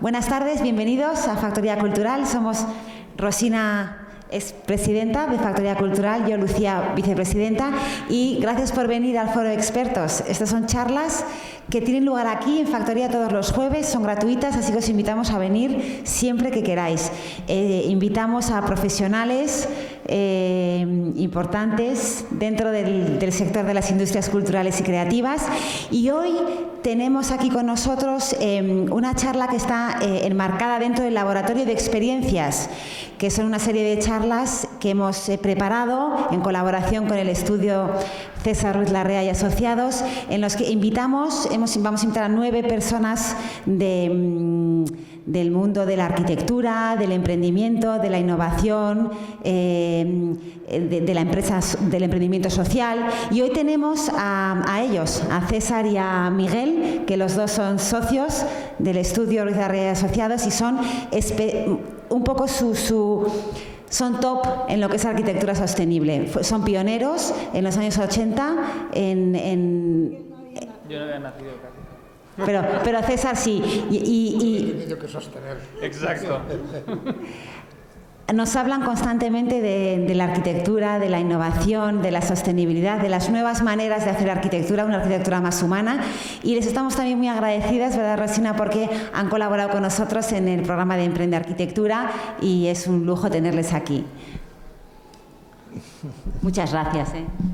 Buenas tardes, bienvenidos a Factoría Cultural. Somos Rosina, es presidenta de Factoría Cultural, yo Lucía, vicepresidenta, y gracias por venir al Foro de Expertos. Estas son charlas que tienen lugar aquí en Factoría todos los jueves, son gratuitas, así que os invitamos a venir siempre que queráis. Invitamos a profesionales importantes dentro del sector de las industrias culturales y creativas, y hoy tenemos aquí con nosotros una charla que está enmarcada dentro del Laboratorio de Experiencias, que son una serie de charlas que hemos preparado en colaboración con el estudio César Ruiz Larrea y Asociados, en los que vamos a invitar a 9 personas del mundo de la arquitectura, del emprendimiento, de la innovación, del emprendimiento social. Y hoy tenemos a ellos, a César y a Miguel, que los dos son socios del estudio Ruiz Larrea y Asociados y son un poco son top en lo que es arquitectura sostenible. Son pioneros en los años 80 Yo no había nacido casi. Pero César sí. Tiene que sostener. Exacto. Nos hablan constantemente de la arquitectura, de la innovación, de la sostenibilidad, de las nuevas maneras de hacer arquitectura, una arquitectura más humana. Y les estamos también muy agradecidas, ¿verdad, Rosina?, porque han colaborado con nosotros en el programa de Emprende Arquitectura y es un lujo tenerles aquí. Muchas gracias.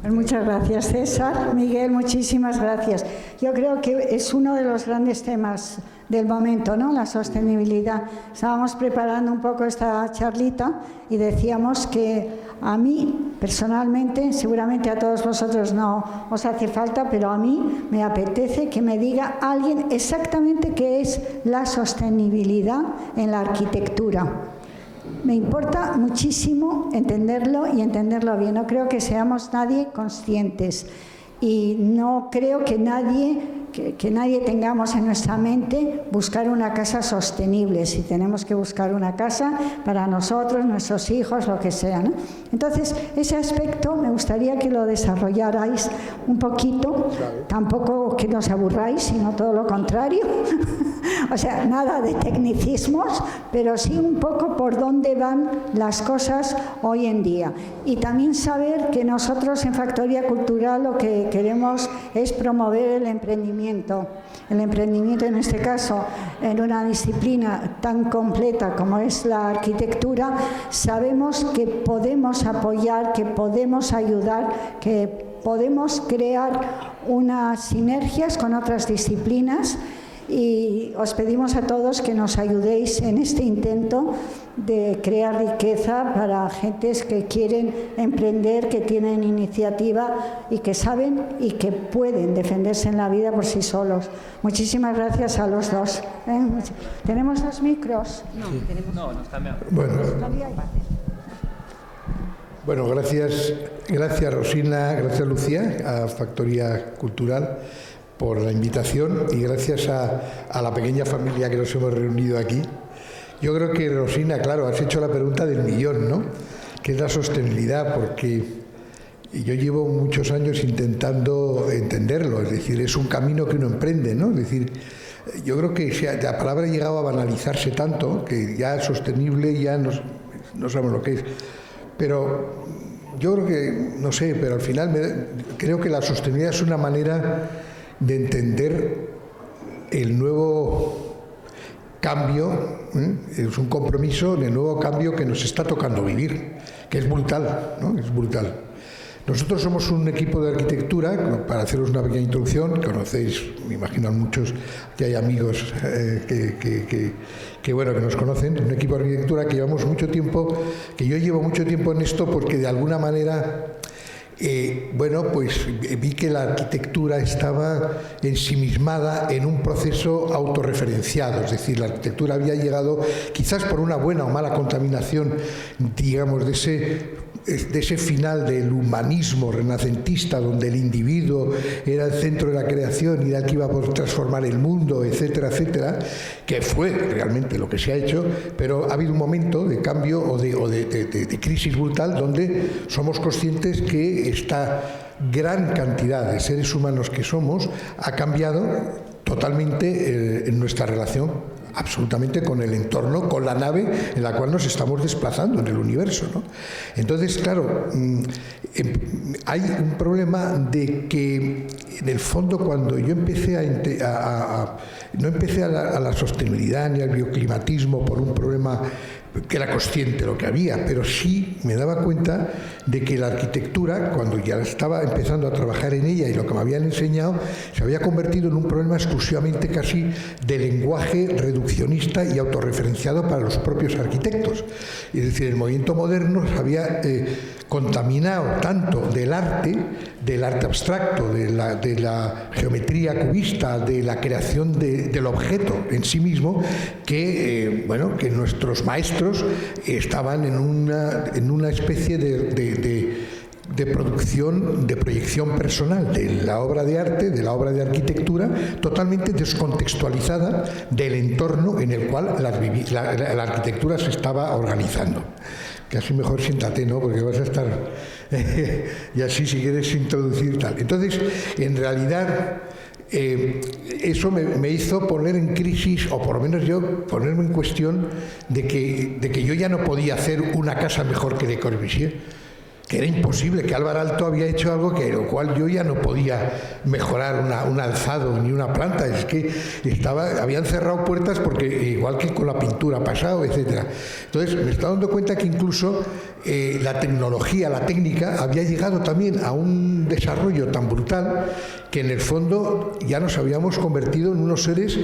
Muchas gracias, César. Miguel, muchísimas gracias. Yo creo que es uno de los grandes temas del momento, ¿no? La sostenibilidad. Estábamos preparando un poco esta charlita y decíamos que a mí, personalmente, seguramente a todos vosotros no os hace falta, pero a mí me apetece que me diga alguien exactamente qué es la sostenibilidad en la arquitectura. Me importa muchísimo entenderlo y entenderlo bien. No creo que seamos nadie conscientes y no creo que nadie tengamos en nuestra mente buscar una casa sostenible, si tenemos que buscar una casa para nosotros, nuestros hijos, lo que sea, ¿no? Entonces, ese aspecto me gustaría que lo desarrollarais un poquito, tampoco que nos aburráis, sino todo lo contrario. O sea, nada de tecnicismos, pero sí un poco por dónde van las cosas hoy en día. Y también saber que nosotros en Factoría Cultural lo que queremos es promover el emprendimiento. El emprendimiento, en este caso, en una disciplina tan completa como es la arquitectura, sabemos que podemos apoyar, que podemos ayudar, que podemos crear unas sinergias con otras disciplinas. Y os pedimos a todos que nos ayudéis en este intento de crear riqueza para gentes que quieren emprender, que tienen iniciativa y que saben y que pueden defenderse en la vida por sí solos. Muchísimas gracias a los dos. ¿Tenemos 2 micros? No, no está mejor. Bueno, gracias Rosina, gracias Lucía, a Factoría Cultural por la invitación y gracias a la pequeña familia que nos hemos reunido aquí. Yo creo que, Rosina, claro, has hecho la pregunta del millón, ¿no? ¿Qué es la sostenibilidad? Porque yo llevo muchos años intentando entenderlo, es decir, es un camino que uno emprende, ¿no? Es decir, yo creo que la palabra ha llegado a banalizarse tanto que ya es sostenible, ya no sabemos lo que es. Pero yo creo que, no sé, pero al final creo que la sostenibilidad es una manera de entender el nuevo cambio, es un compromiso en el nuevo cambio que nos está tocando vivir, que es brutal, ¿no? Es brutal. Nosotros somos un equipo de arquitectura, para haceros una pequeña introducción, conocéis, me imagino muchos que hay amigos que nos conocen, un equipo de arquitectura que llevamos mucho tiempo, que yo llevo mucho tiempo en esto porque de alguna manera pues vi que la arquitectura estaba ensimismada en un proceso autorreferenciado, es decir, la arquitectura había llegado, quizás por una buena o mala contaminación, digamos, de ese final del humanismo renacentista, donde el individuo era el centro de la creación y era el que iba a poder transformar el mundo, etcétera, etcétera, que fue realmente lo que se ha hecho, pero ha habido un momento de cambio o de crisis brutal donde somos conscientes que esta gran cantidad de seres humanos que somos ha cambiado totalmente en nuestra relación absolutamente con el entorno, con la nave en la cual nos estamos desplazando en el universo, ¿no? Entonces, claro, hay un problema de que, en el fondo, cuando yo empecé no empecé a la sostenibilidad ni al bioclimatismo por un problema que era consciente de lo que había, pero sí me daba cuenta de que la arquitectura, cuando ya estaba empezando a trabajar en ella y lo que me habían enseñado, se había convertido en un problema exclusivamente casi de lenguaje reduccionista y autorreferenciado para los propios arquitectos. Es decir, el movimiento moderno se había contaminado tanto del arte abstracto, de la geometría cubista, de la creación del objeto en sí mismo, que nuestros maestros estaban en una especie de producción, de proyección personal de la obra de arte, de la obra de arquitectura, totalmente descontextualizada del entorno en el cual la arquitectura se estaba organizando. Casi mejor siéntate, ¿no? Porque vas a estar y así, si quieres introducir tal. Entonces, en realidad, eso me hizo poner en crisis, o por lo menos yo ponerme en cuestión de que yo ya no podía hacer una casa mejor que Le Corbusier, que era imposible, que Álvar Aalto había hecho algo que lo cual yo ya no podía mejorar un alzado ni una planta. Es que habían cerrado puertas porque, igual que con la pintura ha pasado, etcétera. Entonces me estaba dando cuenta que incluso la tecnología, la técnica, había llegado también a un desarrollo tan brutal que en el fondo ya nos habíamos convertido en unos seres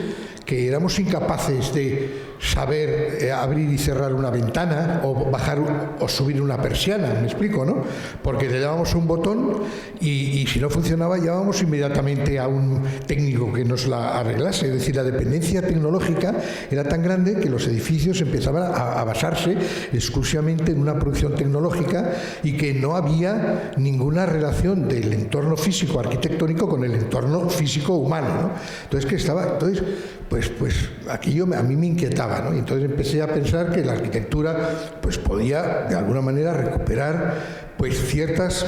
que éramos incapaces de saber abrir y cerrar una ventana o bajar o subir una persiana, ¿me explico, no? Porque le dábamos un botón y si no funcionaba llevábamos inmediatamente a un técnico que nos la arreglase. Es decir, la dependencia tecnológica era tan grande que los edificios empezaban a basarse exclusivamente en una producción tecnológica y que no había ninguna relación del entorno físico arquitectónico con el entorno físico humano, ¿no? Entonces, pues aquello a mí me inquietaba, ¿no? Y entonces empecé a pensar que la arquitectura pues podía de alguna manera recuperar pues ciertas,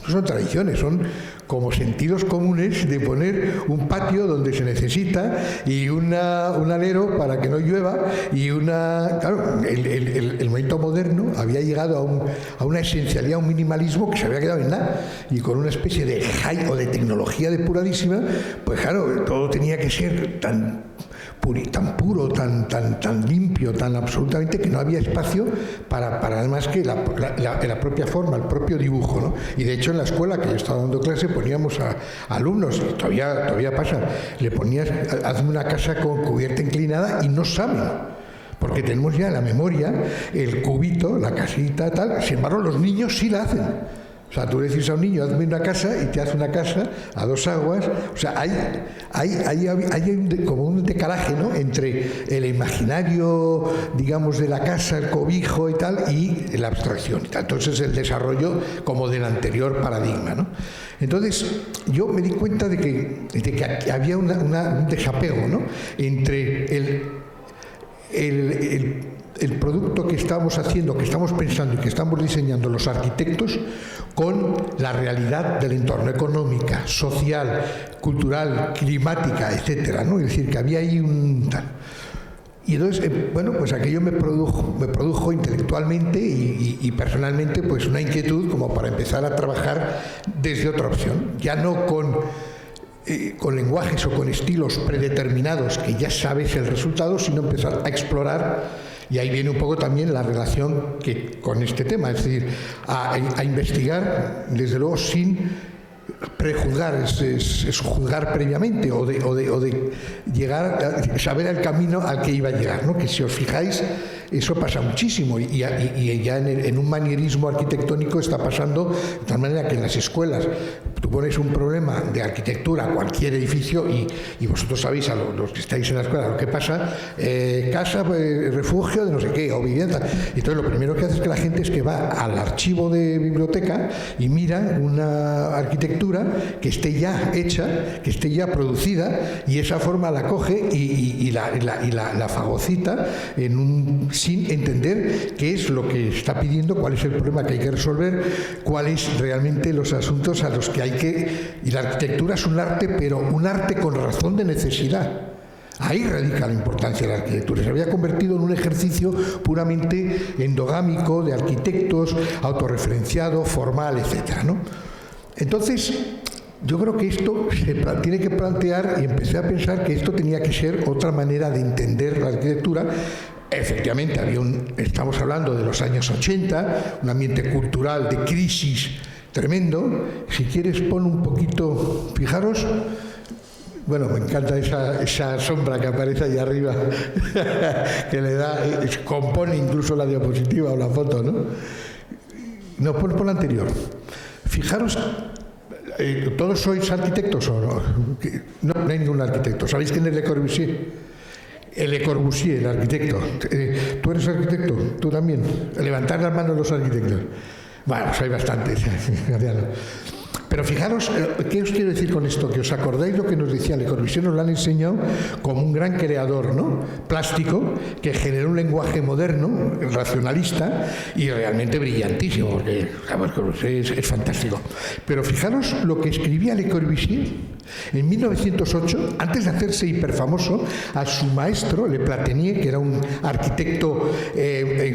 no son tradiciones, son como sentidos comunes de poner un patio donde se necesita y un alero para que no llueva y claro, el movimiento moderno había llegado a una esencialidad, a un minimalismo que se había quedado en nada, y con una especie de hype o de tecnología depuradísima, pues claro, todo tenía que ser tan puro, tan limpio, tan absolutamente, que no había espacio para además que la propia forma, el propio dibujo, ¿no? Y de hecho en la escuela que yo estaba dando clase poníamos a alumnos, y todavía pasa, le ponías, hazme una casa con cubierta inclinada y no saben, porque tenemos ya en la memoria el cubito, la casita, tal. Sin embargo, los niños sí la hacen. O sea, tú le dices a un niño, hazme una casa, y te hace una casa a dos aguas. O sea, hay como un decalaje, ¿no?, entre el imaginario, digamos, de la casa, el cobijo y tal, y la abstracción y tal. Entonces, el desarrollo como del anterior paradigma, ¿no? Entonces, yo me di cuenta de que había un desapego, ¿no?, entre el producto que estamos haciendo, que estamos pensando y que estamos diseñando los arquitectos con la realidad del entorno, económica, social, cultural, climática, etcétera, ¿no? Es decir, que había ahí un tal. Y entonces, pues aquello me produjo intelectualmente y personalmente pues una inquietud como para empezar a trabajar desde otra opción, ya no con lenguajes o con estilos predeterminados que ya sabes el resultado, sino empezar a explorar. Y ahí viene un poco también la relación con este tema, es decir, a investigar, desde luego, sin prejuzgar, es juzgar previamente o de llegar a saber el camino al que iba a llegar, ¿no? Que si os fijáis, eso pasa muchísimo y ya en un manierismo arquitectónico está pasando de tal manera que en las escuelas tú pones un problema de arquitectura a cualquier edificio y vosotros sabéis, a los que estáis en la escuela, lo que pasa, casa, refugio de no sé qué, o vivienda. Entonces lo primero que hace es que la gente va al archivo de biblioteca y mira una arquitectura que esté ya hecha, que esté ya producida, y esa forma la coge y la fagocita sin entender qué es lo que está pidiendo, cuál es el problema que hay que resolver, cuáles realmente los asuntos a los que hay que... Y la arquitectura es un arte, pero un arte con razón de necesidad. Ahí radica la importancia de la arquitectura. Se había convertido en un ejercicio puramente endogámico de arquitectos, autorreferenciado, formal, etcétera, ¿no? Entonces, yo creo que esto se tiene que plantear, y empecé a pensar que esto tenía que ser otra manera de entender la arquitectura. Efectivamente, estamos hablando de los años 80, un ambiente cultural de crisis tremendo. Si quieres, pon un poquito, fijaros. Bueno, me encanta esa sombra que aparece ahí arriba, que le da, compone incluso la diapositiva o la foto, ¿no? No, pon la anterior. Fijaros, ¿todos sois arquitectos o no? No hay ningún arquitecto. ¿Sabéis quién es Le Corbusier? Le Corbusier, el arquitecto. ¿Tú eres arquitecto? ¿Tú también? Levantar las manos los arquitectos. Bueno, pues hay bastantes. Pero fijaros, ¿qué os quiero decir con esto? Que os acordáis lo que nos decía Le Corbusier, nos lo han enseñado como un gran creador, ¿no? Plástico, que generó un lenguaje moderno, racionalista y realmente brillantísimo, porque Le Corbusier es fantástico. Pero fijaros lo que escribía Le Corbusier en 1908, antes de hacerse hiperfamoso, a su maestro, Le Platinier, que era un arquitecto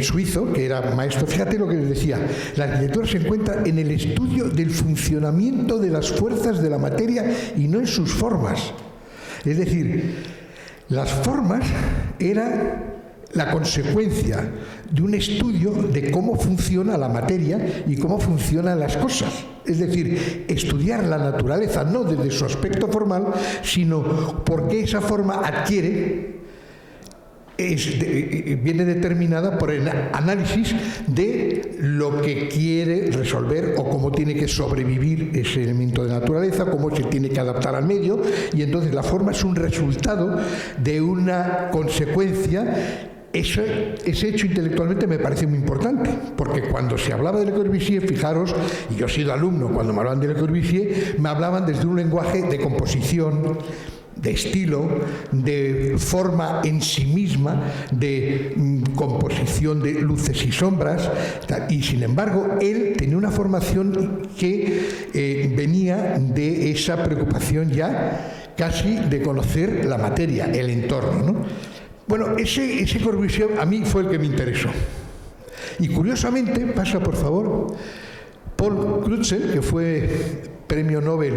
suizo, que era maestro. Fíjate lo que les decía: la arquitectura se encuentra en el estudio del funcionamiento de las fuerzas de la materia y no en sus formas. Es decir, las formas eran la consecuencia de un estudio de cómo funciona la materia y cómo funcionan las cosas. Es decir, estudiar la naturaleza no desde su aspecto formal, sino porque esa forma adquiere, viene determinada por el análisis de lo que quiere resolver o cómo tiene que sobrevivir ese elemento de naturaleza, cómo se tiene que adaptar al medio, y entonces la forma es un resultado de una consecuencia. Ese hecho intelectualmente me parece muy importante, porque cuando se hablaba de Le Corbusier, fijaros, y yo he sido alumno, cuando me hablaban de Le Corbusier, me hablaban desde un lenguaje de composición, de estilo, de forma en sí misma, de composición de luces y sombras, y sin embargo él tenía una formación que venía de esa preocupación ya casi de conocer la materia, el entorno, ¿no? Bueno, ese Corbusier a mí fue el que me interesó. Y curiosamente, pasa por favor, Paul Crutzen, que fue premio Nobel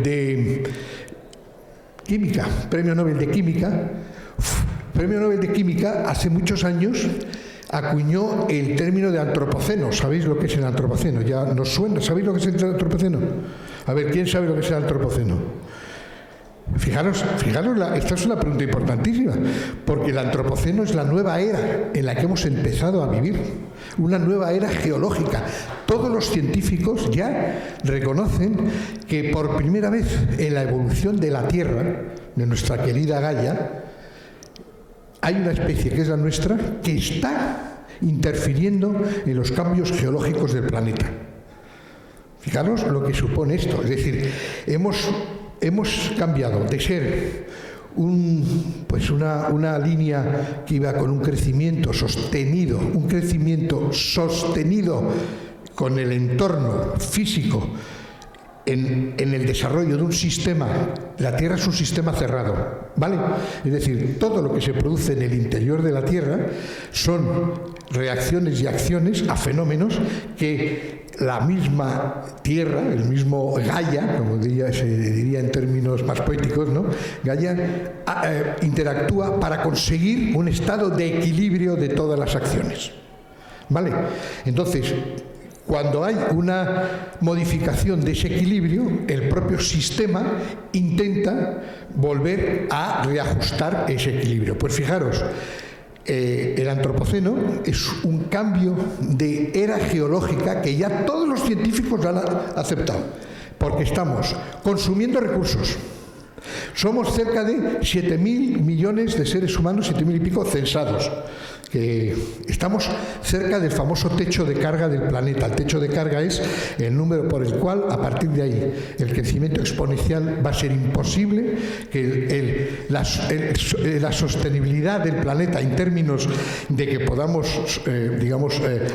de Química, premio Nobel de Química, hace muchos años acuñó el término de antropoceno. ¿Sabéis lo que es el antropoceno? Ya nos suena. ¿Sabéis lo que es el antropoceno? A ver, ¿quién sabe lo que es el antropoceno? Fijaros, esta es una pregunta importantísima, porque el antropoceno es la nueva era en la que hemos empezado a vivir, una nueva era geológica. Todos los científicos ya reconocen que por primera vez en la evolución de la Tierra, de nuestra querida Gaia, hay una especie que es la nuestra que está interfiriendo en los cambios geológicos del planeta. Fijaros lo que supone esto, es decir, hemos cambiado de ser una línea que iba con un crecimiento sostenido con el entorno físico en el desarrollo de un sistema. La Tierra es un sistema cerrado, ¿vale? Es decir, todo lo que se produce en el interior de la Tierra son reacciones y acciones a fenómenos que la misma Tierra, el mismo Gaia, como se diría en términos más poéticos, ¿no? Gaia interactúa para conseguir un estado de equilibrio de todas las acciones, ¿vale? Entonces, cuando hay una modificación de ese equilibrio, el propio sistema intenta volver a reajustar ese equilibrio. Pues fijaros, el antropoceno es un cambio de era geológica que ya todos los científicos han aceptado, porque estamos consumiendo recursos. Somos cerca de 7.000 millones de seres humanos, 7.000 y pico censados. que estamos cerca del famoso techo de carga del planeta. El techo de carga es el número por el cual, a partir de ahí, el crecimiento exponencial va a ser imposible, que la sostenibilidad del planeta en términos de que podamos,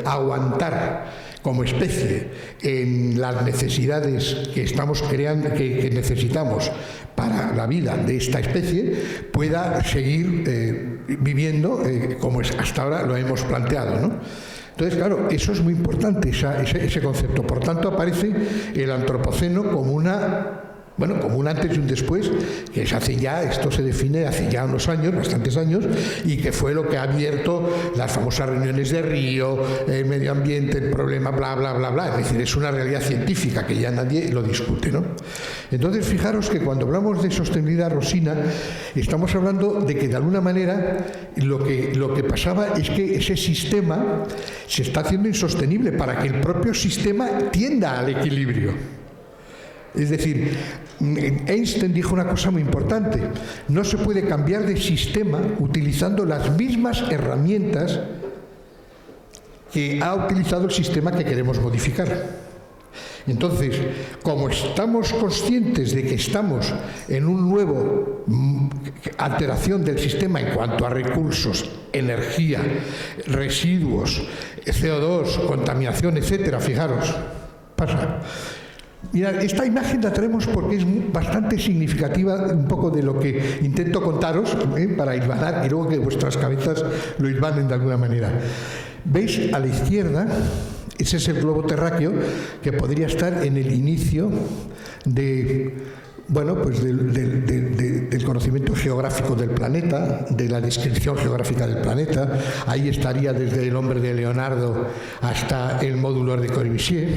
aguantar como especie en las necesidades que estamos creando, que necesitamos para la vida de esta especie, pueda seguir viviendo como hasta ahora lo hemos planteado, ¿no? Entonces, claro, eso es muy importante, ese concepto. Por tanto, aparece el antropoceno como como un antes y un después, que esto se define hace ya unos años, bastantes años, y que fue lo que ha abierto las famosas reuniones de Río, el medio ambiente, el problema, bla, bla, bla, bla. Es decir, es una realidad científica que ya nadie lo discute, ¿no? Entonces, fijaros que cuando hablamos de sostenibilidad, Rosina, estamos hablando de que de alguna manera lo que pasaba es que ese sistema se está haciendo insostenible para que el propio sistema tienda al equilibrio. Es decir, Einstein dijo una cosa muy importante: no se puede cambiar de sistema utilizando las mismas herramientas que ha utilizado el sistema que queremos modificar. Entonces, como estamos conscientes de que estamos en un nuevo alteración del sistema en cuanto a recursos, energía, residuos, CO2, contaminación, etcétera, fijaros, pasa. Mirad, esta imagen la traemos porque es bastante significativa un poco de lo que intento contaros, para hilvanar y luego que vuestras cabezas lo hilvanen de alguna manera. ¿Veis a la izquierda? Ese es el globo terráqueo que podría estar en el inicio del conocimiento geográfico del planeta, de la descripción geográfica del planeta. Ahí estaría desde el hombre de Leonardo hasta el módulo de Corbusier.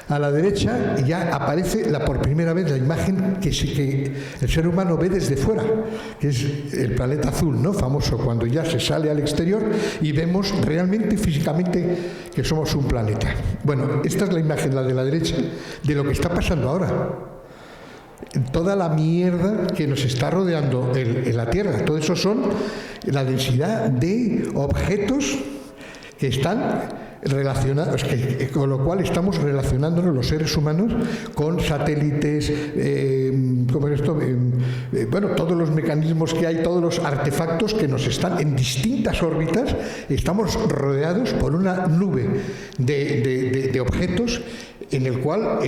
A la derecha ya aparece por primera vez la imagen que el ser humano ve desde fuera, que es el planeta azul, ¿no? Famoso, cuando ya se sale al exterior y vemos realmente físicamente que somos un planeta. Bueno, esta es la imagen, la de la derecha, de lo que está pasando ahora. Toda la mierda que nos está rodeando en la Tierra, todo eso son la densidad de objetos que están relacionados, con lo cual estamos relacionándonos los seres humanos con satélites, todos los mecanismos que hay, todos los artefactos que nos están en distintas órbitas. Estamos rodeados por una nube de objetos en el cual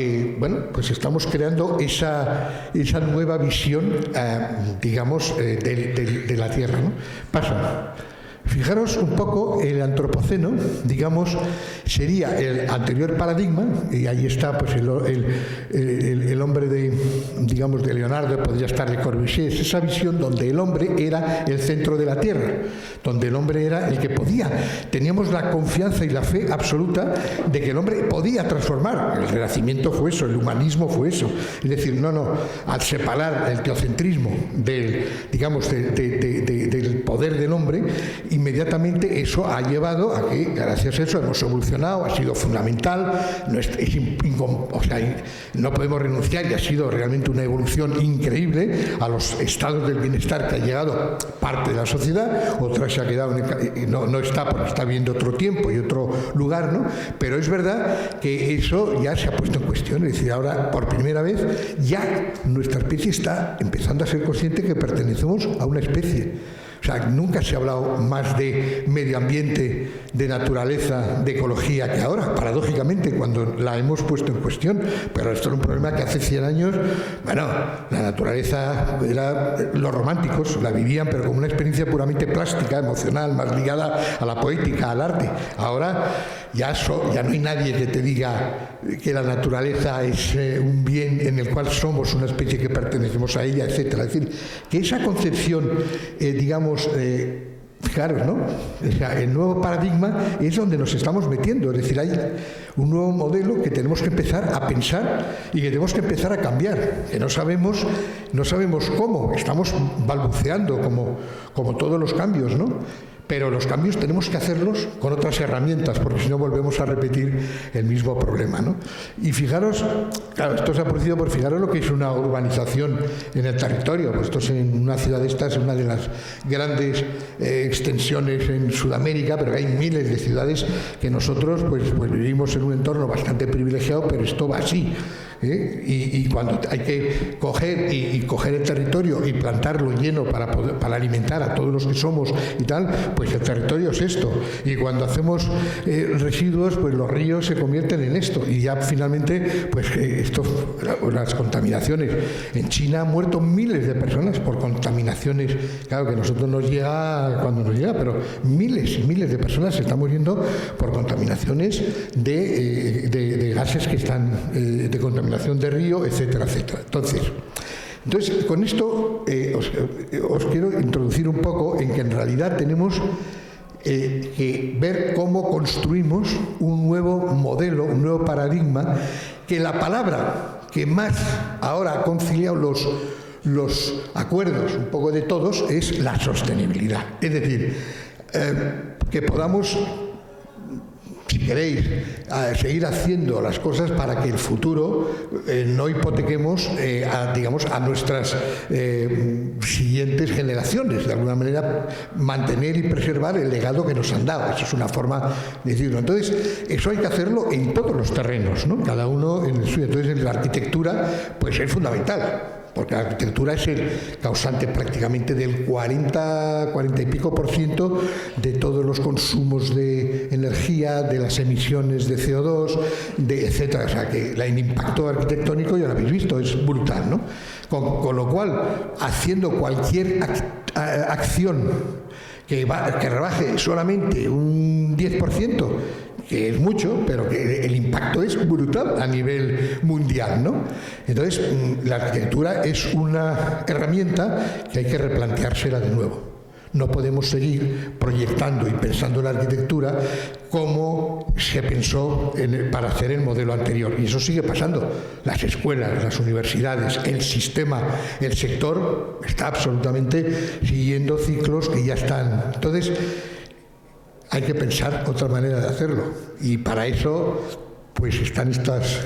estamos creando esa nueva visión, de la Tierra, ¿no? Pasa. Fijaros un poco, el antropoceno, sería el anterior paradigma, y ahí está pues el hombre de Leonardo, podría estar de Corbusier, esa visión donde el hombre era el centro de la Tierra, donde el hombre era el que podía. Teníamos la confianza y la fe absoluta de que el hombre podía transformar. El Renacimiento fue eso, el humanismo fue eso. Es decir, al separar el teocentrismo del poder del hombre, inmediatamente eso ha llevado a que, gracias a eso, hemos evolucionado, ha sido fundamental, no podemos renunciar, y ha sido realmente una evolución increíble a los estados del bienestar que ha llegado parte de la sociedad. Otra se ha quedado, no está, porque está viendo otro tiempo y otro lugar, ¿no? Pero es verdad que eso ya se ha puesto en cuestión. Es decir, ahora, por primera vez, ya nuestra especie está empezando a ser consciente que pertenecemos a una especie. O sea, nunca se ha hablado más de medio ambiente, de naturaleza, de ecología que ahora, paradójicamente, cuando la hemos puesto en cuestión. Pero esto era un problema que hace 100 años, la naturaleza los románticos la vivían, pero como una experiencia puramente plástica, emocional, más ligada a la poética, al arte. Ahora ya no hay nadie que te diga que la naturaleza es un bien en el cual somos una especie que pertenecemos a ella, etcétera. Es decir, que esa concepción, fijaros, ¿no? O sea, el nuevo paradigma es donde nos estamos metiendo. Es decir, hay un nuevo modelo que tenemos que empezar a pensar y que tenemos que empezar a cambiar. Que no sabemos cómo. Estamos balbuceando como todos los cambios, ¿no? Pero los cambios tenemos que hacerlos con otras herramientas, porque si no volvemos a repetir el mismo problema, ¿no? Y fijaros, claro, esto se ha producido por fijaros lo que es una urbanización en el territorio. Pues esto es en una ciudad de estas, una de las grandes extensiones en Sudamérica, pero hay miles de ciudades que nosotros pues vivimos en un entorno bastante privilegiado, pero esto va así. Y cuando hay que coger y coger el territorio y plantarlo lleno para alimentar a todos los que somos y tal, pues el territorio es esto. Y cuando hacemos residuos, pues los ríos se convierten en esto. Y ya finalmente, pues las contaminaciones. En China han muerto miles de personas por contaminaciones. Claro que a nosotros nos llega cuando nos llega, pero miles y miles de personas se están muriendo por contaminaciones de gases que están de contaminación de río, etcétera, etcétera. Entonces, con esto os quiero introducir un poco en que en realidad tenemos que ver cómo construimos un nuevo modelo, un nuevo paradigma, que la palabra que más ahora ha conciliado los acuerdos un poco de todos es la sostenibilidad. Es decir, que podamos, si queréis, seguir haciendo las cosas para que el futuro no hipotequemos a nuestras siguientes generaciones. De alguna manera, mantener y preservar el legado que nos han dado. Eso es una forma de decirlo. Entonces, eso hay que hacerlo en todos los terrenos, ¿no? Cada uno en el suyo. Entonces, en la arquitectura, pues es fundamental. Porque la arquitectura es el causante prácticamente del 40 y pico % de todos los consumos de energía, de las emisiones de CO2, etcétera. O sea, que el impacto arquitectónico, ya lo habéis visto, es brutal, ¿no? Con lo cual, haciendo cualquier acción que rebaje solamente un 10%, que es mucho, pero que el impacto es brutal a nivel mundial, ¿no? Entonces, la arquitectura es una herramienta que hay que replanteársela de nuevo. No podemos seguir proyectando y pensando en la arquitectura como se pensó para hacer el modelo anterior. Y eso sigue pasando. Las escuelas, las universidades, el sistema, el sector está absolutamente siguiendo ciclos que ya están. Entonces, hay que pensar otra manera de hacerlo. Y para eso, pues están estas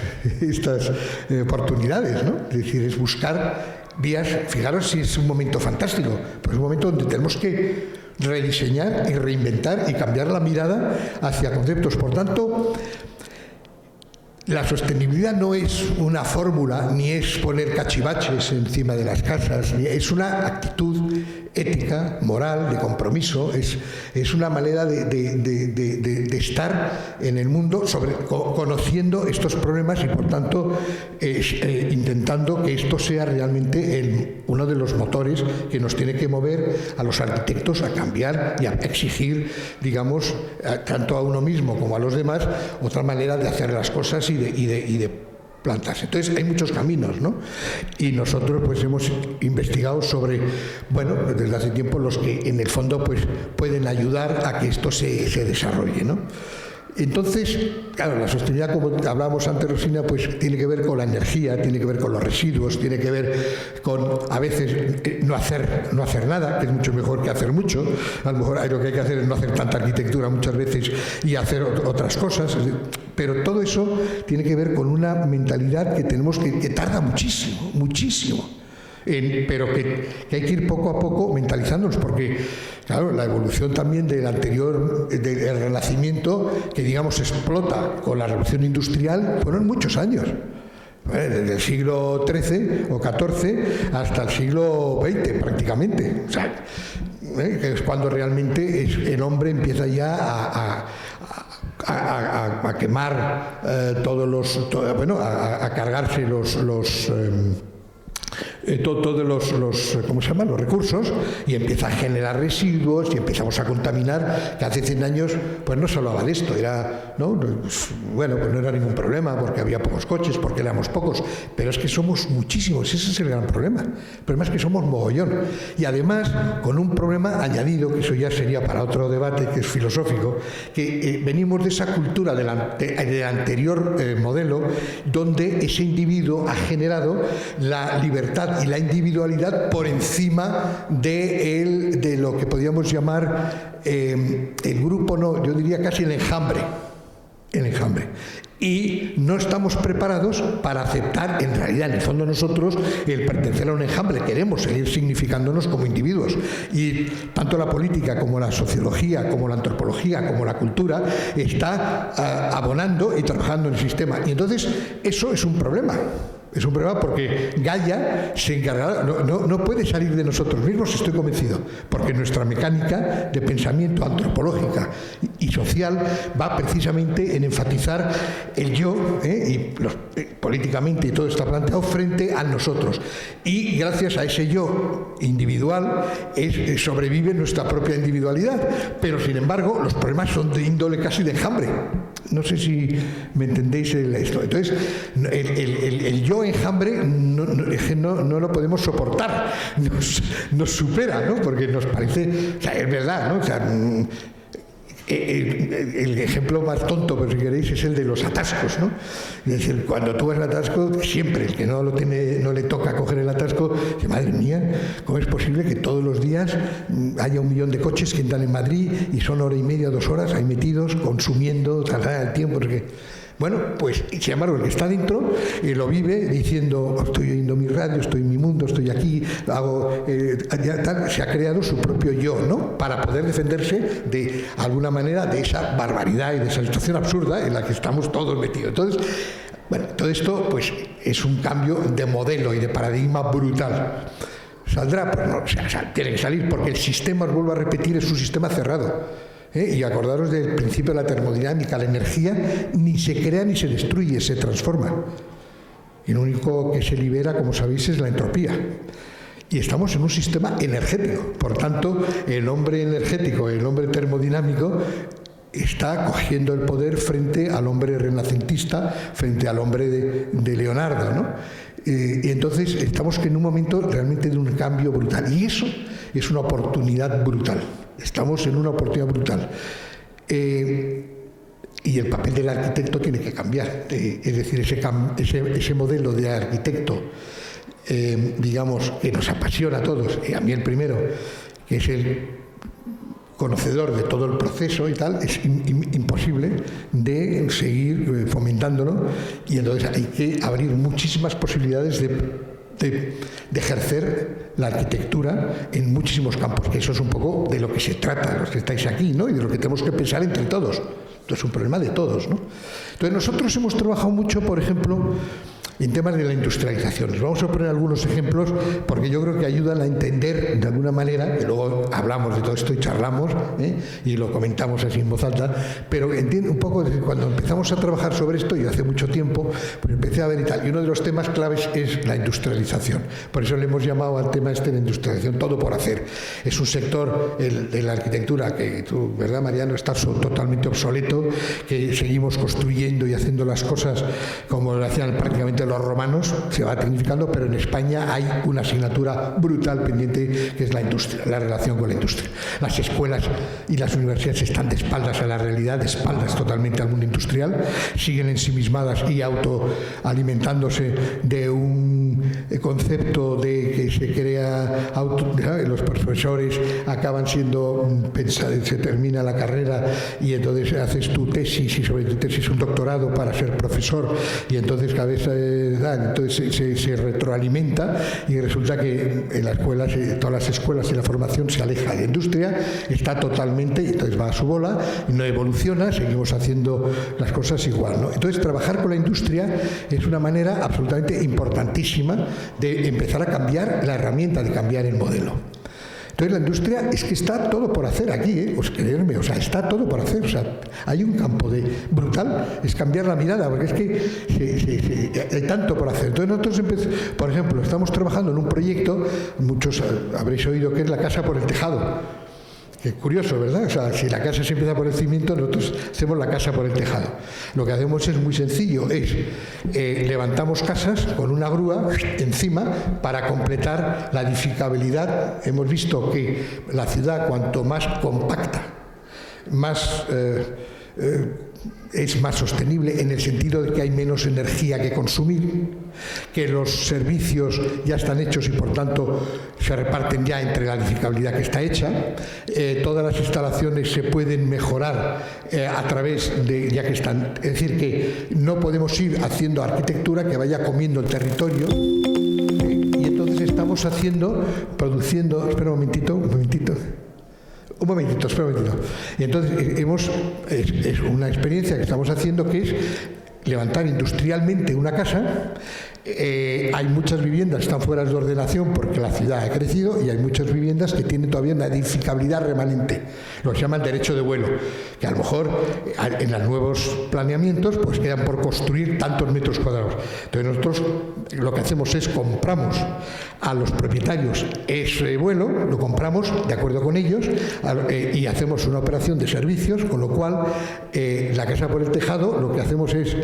oportunidades, ¿no? Es decir, es buscar vías. Fijaros si es un momento fantástico, pues es un momento donde tenemos que rediseñar y reinventar y cambiar la mirada hacia conceptos. Por tanto, la sostenibilidad no es una fórmula, ni es poner cachivaches encima de las casas, es una actitud ética, moral, de compromiso, es una manera de estar en el mundo conociendo estos problemas y, por tanto, intentando que esto sea realmente uno de los motores que nos tiene que mover a los arquitectos a cambiar y a exigir, digamos, tanto a uno mismo como a los demás, otra manera de hacer las cosas y de plantas. Entonces hay muchos caminos, ¿no? Y nosotros pues hemos investigado sobre, bueno, desde hace tiempo los que en el fondo pues pueden ayudar a que esto se desarrolle, ¿no? Entonces, claro, la sostenibilidad, como hablábamos antes, Rosina, pues tiene que ver con la energía, tiene que ver con los residuos, tiene que ver con, a veces, no hacer nada, que es mucho mejor que hacer mucho. A lo mejor lo que hay que hacer es no hacer tanta arquitectura muchas veces y hacer otras cosas. Pero todo eso tiene que ver con una mentalidad que tenemos que tarda muchísimo, muchísimo. Pero que hay que ir poco a poco mentalizándonos, porque, claro, la evolución también del anterior, del Renacimiento, que digamos explota con la Revolución Industrial, fueron muchos años. Desde el siglo XIII o XIV hasta el siglo XX prácticamente. O sea, que es cuando realmente el hombre empieza ya a quemar a cargarse todos los ¿cómo se llama? Los recursos, y empieza a generar residuos y empezamos a contaminar, que hace 100 años pues no se hablaba de esto, era, ¿no? Pues no era ningún problema porque había pocos coches, porque éramos pocos, pero es que somos muchísimos, ese es el gran problema. El problema es que somos mogollón, y además con un problema añadido, que eso ya sería para otro debate, que es filosófico, que venimos de esa cultura del anterior modelo, donde ese individuo ha generado la libertad y la individualidad por encima de lo que podríamos llamar el grupo, no, yo diría casi el enjambre. Y no estamos preparados para aceptar, en realidad, en el fondo nosotros, el pertenecer a un enjambre. Queremos seguir significándonos como individuos. Y tanto la política como la sociología, como la antropología, como la cultura, está abonando y trabajando en el sistema. Y entonces, eso es un problema. Es un problema porque Gaia se encargará, no puede salir de nosotros mismos, estoy convencido, porque nuestra mecánica de pensamiento antropológica y social va precisamente en enfatizar el yo, y políticamente y todo está planteado frente a nosotros. Y gracias a ese yo individual sobrevive nuestra propia individualidad. Pero sin embargo, los problemas son de índole casi de enjambre. No sé si me entendéis esto. Entonces, el yo enjambre no lo podemos soportar, nos supera, ¿no? Porque nos parece, o sea, es verdad, ¿no? O sea, el ejemplo más tonto, pero si queréis, es el de los atascos, ¿no? Es decir, cuando tú vas al atasco, siempre el que no le toca coger el atasco, dice, madre mía, ¿cómo es posible que todos los días haya 1 millón de coches que entran en Madrid y son 1 hora y media, 2 horas ahí metidos, consumiendo, el tiempo? Bueno, pues sin embargo el que está dentro lo vive diciendo, estoy oyendo mi radio, estoy en mi mundo, estoy aquí, se ha creado su propio yo, ¿no? Para poder defenderse de alguna manera de esa barbaridad y de esa situación absurda en la que estamos todos metidos. Entonces, bueno, todo esto pues es un cambio de modelo y de paradigma brutal. ¿Saldrá? Pues no, o sea, tiene que salir porque el sistema, os vuelvo a repetir, es un sistema cerrado. Y acordaros del principio de la termodinámica, la energía ni se crea ni se destruye, se transforma. Y lo único que se libera, como sabéis, es la entropía. Y estamos en un sistema energético. Por tanto, el hombre energético, el hombre termodinámico, está cogiendo el poder frente al hombre renacentista, frente al hombre de Leonardo, ¿no? Y entonces estamos en un momento realmente de un cambio brutal. Y eso es una oportunidad brutal. Estamos en una oportunidad brutal. Y el papel del arquitecto tiene que cambiar. Es decir, ese modelo de arquitecto, digamos, que nos apasiona a todos, y a mí el primero, que es el conocedor de todo el proceso y tal, es imposible de seguir fomentándolo, y entonces hay que abrir muchísimas posibilidades de ejercer la arquitectura en muchísimos campos, que eso es un poco de lo que se trata, los que estáis aquí, ¿no? Y de lo que tenemos que pensar entre todos. Esto es un problema de todos, ¿no? Entonces nosotros hemos trabajado mucho, por ejemplo, en temas de la industrialización. Les vamos a poner algunos ejemplos porque yo creo que ayudan a entender de alguna manera, que luego hablamos de todo esto y charlamos, y lo comentamos así en voz alta, pero entiendo un poco, cuando empezamos a trabajar sobre esto, y hace mucho tiempo, pues empecé a ver y tal, y uno de los temas claves es la industrialización. Por eso le hemos llamado al tema la industrialización, todo por hacer. Es un sector, el de la arquitectura, que tú, ¿verdad, Mariano?, está totalmente obsoleto, que seguimos construyendo y haciendo las cosas como lo hacían prácticamente los romanos, se va tecnificando, pero en España hay una asignatura brutal pendiente, que es la industria, la relación con la industria. Las escuelas y las universidades están de espaldas a la realidad, de espaldas totalmente al mundo industrial, siguen ensimismadas y autoalimentándose de un concepto de que se crea los profesores acaban siendo se termina la carrera y entonces haces tu tesis y sobre tu tesis un doctorado para ser profesor, y entonces cada vez entonces se retroalimenta, y resulta que en las escuelas, todas las escuelas y la formación se aleja de la industria, está totalmente, entonces va a su bola, no evoluciona, seguimos haciendo las cosas igual, ¿no? Entonces trabajar con la industria es una manera absolutamente importantísima de empezar a cambiar la herramienta, de cambiar el modelo. Entonces la industria es que está todo por hacer aquí, pues creerme, o sea, está todo por hacer, o sea, hay un campo brutal, es cambiar la mirada, porque es que hay tanto por hacer. Entonces nosotros, por ejemplo, estamos trabajando en un proyecto, muchos habréis oído, que es la casa por el tejado. Qué curioso, ¿verdad? O sea, si la casa se empieza por el cimiento, nosotros hacemos la casa por el tejado. Lo que hacemos es muy sencillo, levantamos casas con una grúa encima para completar la edificabilidad. Hemos visto que la ciudad, cuanto más compacta, más es más sostenible en el sentido de que hay menos energía que consumir, que los servicios ya están hechos y por tanto se reparten ya entre la edificabilidad que está hecha, todas las instalaciones se pueden mejorar a través de, ya que están, es decir, que no podemos ir haciendo arquitectura que vaya comiendo el territorio, y entonces estamos produciendo, espera un momentito. Y entonces es una experiencia que estamos haciendo, que es levantar industrialmente una casa. Hay muchas viviendas que están fuera de ordenación porque la ciudad ha crecido, y hay muchas viviendas que tienen todavía una edificabilidad remanente, lo que se llama el derecho de vuelo, que a lo mejor en los nuevos planeamientos pues quedan por construir tantos metros cuadrados. Entonces nosotros lo que hacemos es compramos a los propietarios ese vuelo, lo compramos de acuerdo con ellos, y hacemos una operación de servicios, con lo cual la casa por el tejado lo que hacemos es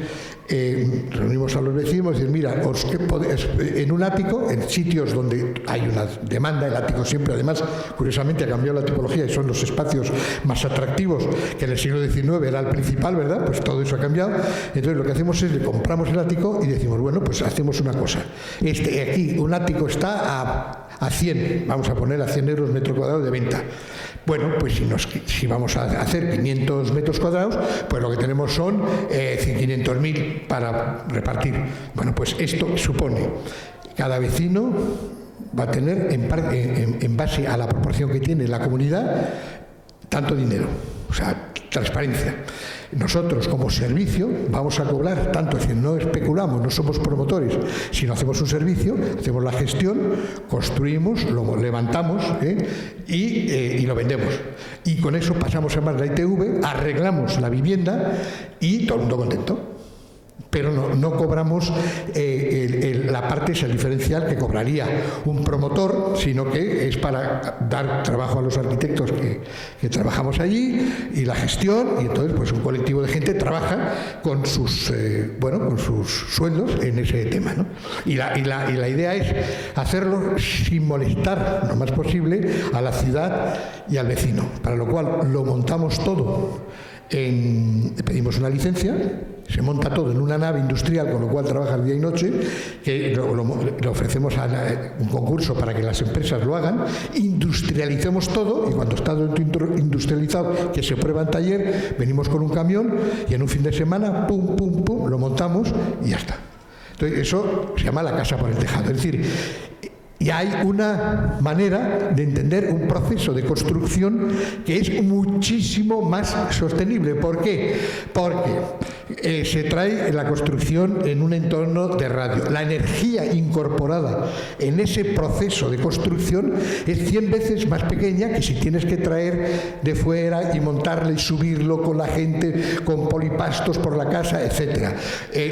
reunimos a los vecinos y decir, mira, en un ático, en sitios donde hay una demanda, el ático siempre, además, curiosamente ha cambiado la tipología y son los espacios más atractivos, que en el siglo XIX era el principal, ¿verdad? Pues todo eso ha cambiado. Entonces lo que hacemos es le compramos el ático y decimos, bueno, pues hacemos una cosa. Aquí un ático está a 100, vamos a poner a 100 euros metro cuadrado de venta. Bueno, pues si vamos a hacer 500 metros cuadrados, pues lo que tenemos son 500.000 para repartir. Bueno, pues esto supone cada vecino va a tener en base a la proporción que tiene la comunidad tanto dinero, o sea, transparencia. Nosotros como servicio vamos a cobrar tanto, es decir, no especulamos, no somos promotores, sino hacemos un servicio, hacemos la gestión, construimos, lo levantamos y lo vendemos. Y con eso pasamos a más la ITV, arreglamos la vivienda y todo el mundo contento. Pero no cobramos la parte, es el diferencial que cobraría un promotor, sino que es para dar trabajo a los arquitectos que trabajamos allí, y la gestión, y entonces pues un colectivo de gente trabaja con sus sueldos en ese tema, ¿no? Y la idea es hacerlo sin molestar lo más posible a la ciudad y al vecino, para lo cual lo montamos todo. Pedimos una licencia, se monta todo en una nave industrial, con lo cual trabaja día y noche, que lo ofrecemos a un concurso para que las empresas lo hagan, industrialicemos todo, y cuando está todo industrializado, que se prueba en taller, venimos con un camión y en un fin de semana, pum, pum, pum, lo montamos y ya está. Entonces eso se llama la casa por el tejado, es decir, y hay una manera de entender un proceso de construcción que es muchísimo más sostenible. ¿Por qué? Porque se trae la construcción en un entorno de radio. La energía incorporada en ese proceso de construcción es 100 veces más pequeña que si tienes que traer de fuera y montarle y subirlo con la gente, con polipastos por la casa, etc.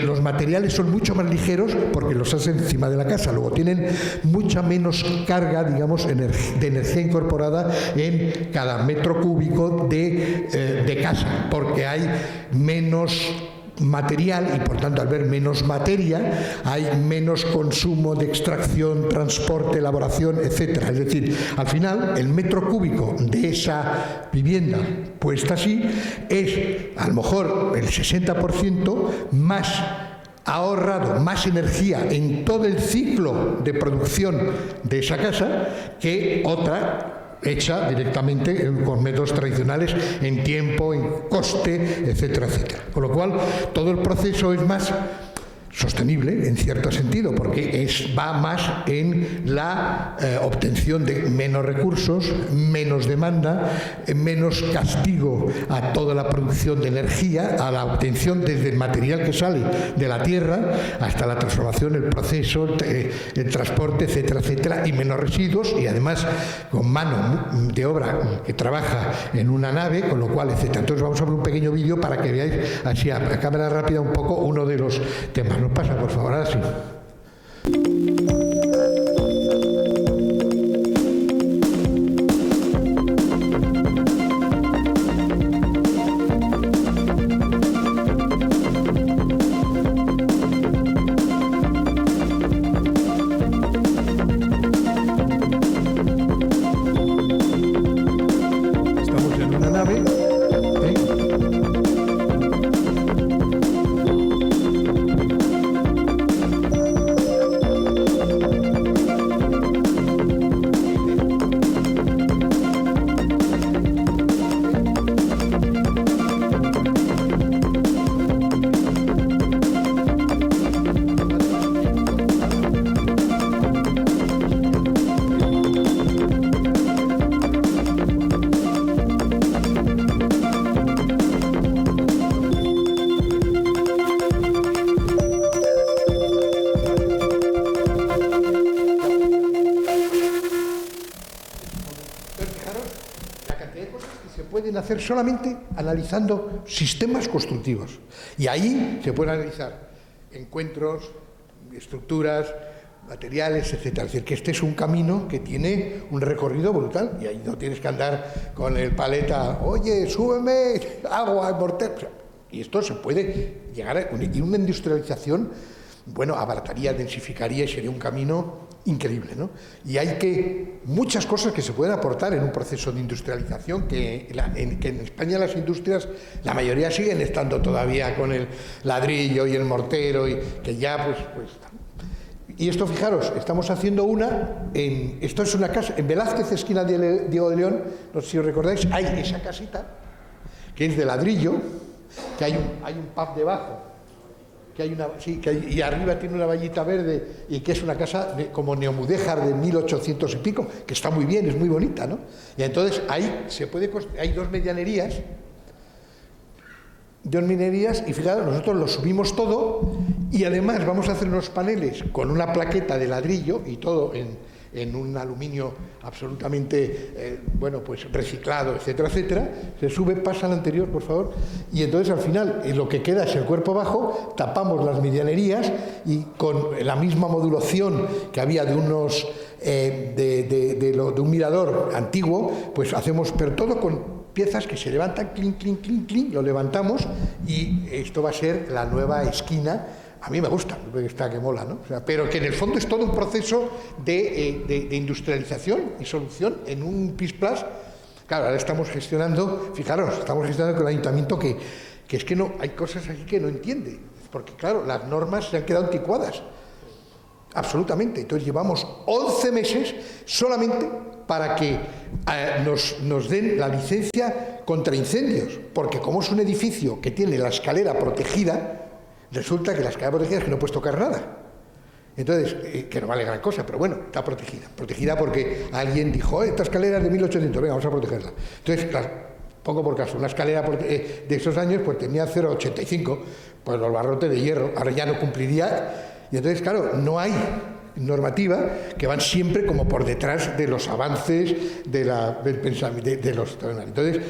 Los materiales son mucho más ligeros porque los hacen encima de la casa. Luego tienen mucha menos carga, digamos, de energía incorporada en cada metro cúbico de casa, porque hay menos material y por tanto al haber menos materia hay menos consumo de extracción, transporte, elaboración, etcétera. Es decir, al final el metro cúbico de esa vivienda puesta así es a lo mejor el 60% más ahorrado, más energía en todo el ciclo de producción de esa casa que otra hecha directamente con métodos tradicionales en tiempo, en coste, etcétera, etcétera. Con lo cual todo el proceso es más sostenible en cierto sentido, porque va más en la obtención de menos recursos, menos demanda, menos castigo a toda la producción de energía, a la obtención desde el material que sale de la tierra hasta la transformación, el proceso, el transporte, etcétera, etcétera, y menos residuos, y además con mano de obra que trabaja en una nave, con lo cual, etcétera. Entonces vamos a ver un pequeño vídeo para que veáis así a cámara rápida un poco uno de los temas. Nos pasa, por favor, ahora sí. Estamos en una nave, hacer solamente analizando sistemas constructivos. Y ahí se pueden analizar encuentros, estructuras, materiales, etcétera. Es decir, que este es un camino que tiene un recorrido brutal y ahí no tienes que andar con el paleta, oye, súbeme agua, mortero. Y esto se puede llegar a una industrialización, bueno, abarataría, densificaría y sería un camino increíble, ¿no? Y hay muchas cosas que se pueden aportar en un proceso de industrialización que en España las industrias, la mayoría siguen estando todavía con el ladrillo y el mortero y que ya pues y esto, fijaros, estamos haciendo esto es una casa, en Velázquez, esquina de Diego de León, no sé si os recordáis, hay esa casita, que es de ladrillo, que hay un pub debajo, y arriba tiene una vallita verde, y que es una casa como neomudéjar de 1800 y pico, que está muy bien, es muy bonita, ¿no? Y entonces ahí hay dos medianerías, y fijaros, nosotros lo subimos todo y además vamos a hacer unos paneles con una plaqueta de ladrillo y todo en un aluminio absolutamente, pues reciclado, etcétera, etcétera. Se sube, pasa al anterior, por favor, y entonces al final lo que queda es el cuerpo bajo, tapamos las medianerías y con la misma modulación que había de unos de un mirador antiguo, pues hacemos, pero todo con piezas que se levantan, clink, clink, clink, clink, lo levantamos y esto va a ser la nueva esquina. A mí me gusta, está que mola, ¿no? O sea, pero que en el fondo es todo un proceso de industrialización y solución en un PIS+. Claro, ahora estamos gestionando, fijaros, estamos gestionando con el ayuntamiento que es que no, hay cosas aquí que no entiende, porque claro, las normas se han quedado anticuadas, absolutamente. Entonces llevamos 11 meses solamente para que nos den la licencia contra incendios, porque como es un edificio que tiene la escalera protegida, resulta que la escalera protegida es que no puedes tocar nada. Entonces, que no vale gran cosa, pero bueno, está protegida. Protegida porque alguien dijo, esta escalera es de 1800, venga, vamos a protegerla. Entonces, claro, pongo por caso, una escalera de esos años pues tenía 0,85, pues los barrotes de hierro, ahora ya no cumpliría. Y entonces, claro, no hay normativa que van siempre como por detrás de los avances del pensamiento, de los... Entonces,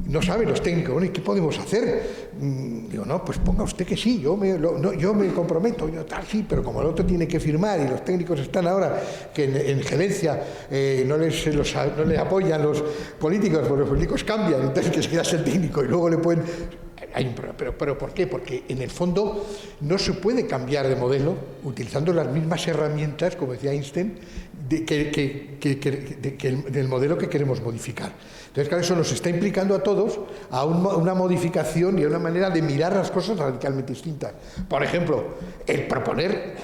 no saben los técnicos, bueno, ¿y qué podemos hacer? Digo, no, pues ponga usted que sí, yo me comprometo, sí, pero como el otro tiene que firmar y los técnicos están ahora que en gerencia no les apoyan los políticos, porque los políticos cambian, entonces que se queda el técnico y luego le pueden... Hay un problema, pero ¿por qué? Porque en el fondo no se puede cambiar de modelo utilizando las mismas herramientas, como decía Einstein, del modelo que queremos modificar. Entonces, claro, eso nos está implicando a todos a una modificación y a una manera de mirar las cosas radicalmente distintas. Por ejemplo, el proponer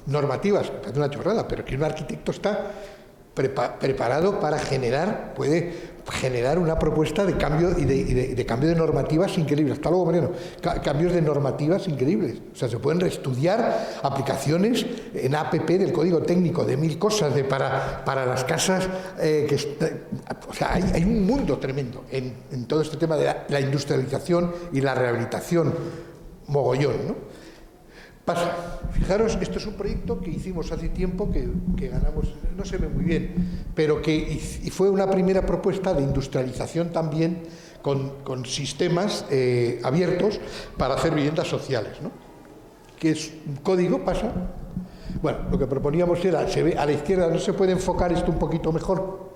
normativas, parece una chorrada, pero que un arquitecto está preparado para puede generar una propuesta de cambio y de cambio de normativas increíbles. Hasta luego, Mariano. Cambios de normativas increíbles. O sea, se pueden reestudiar aplicaciones en APP del código técnico de 1000 cosas para las casas. O sea, hay un mundo tremendo en todo este tema de la industrialización y la rehabilitación mogollón, ¿no? Fijaros, esto es un proyecto que hicimos hace tiempo, que ganamos, no se ve muy bien, pero y fue una primera propuesta de industrialización también con sistemas abiertos para hacer viviendas sociales, ¿no? Que es un código, pasa. Bueno, lo que proponíamos era, se ve a la izquierda, ¿no se puede enfocar esto un poquito mejor?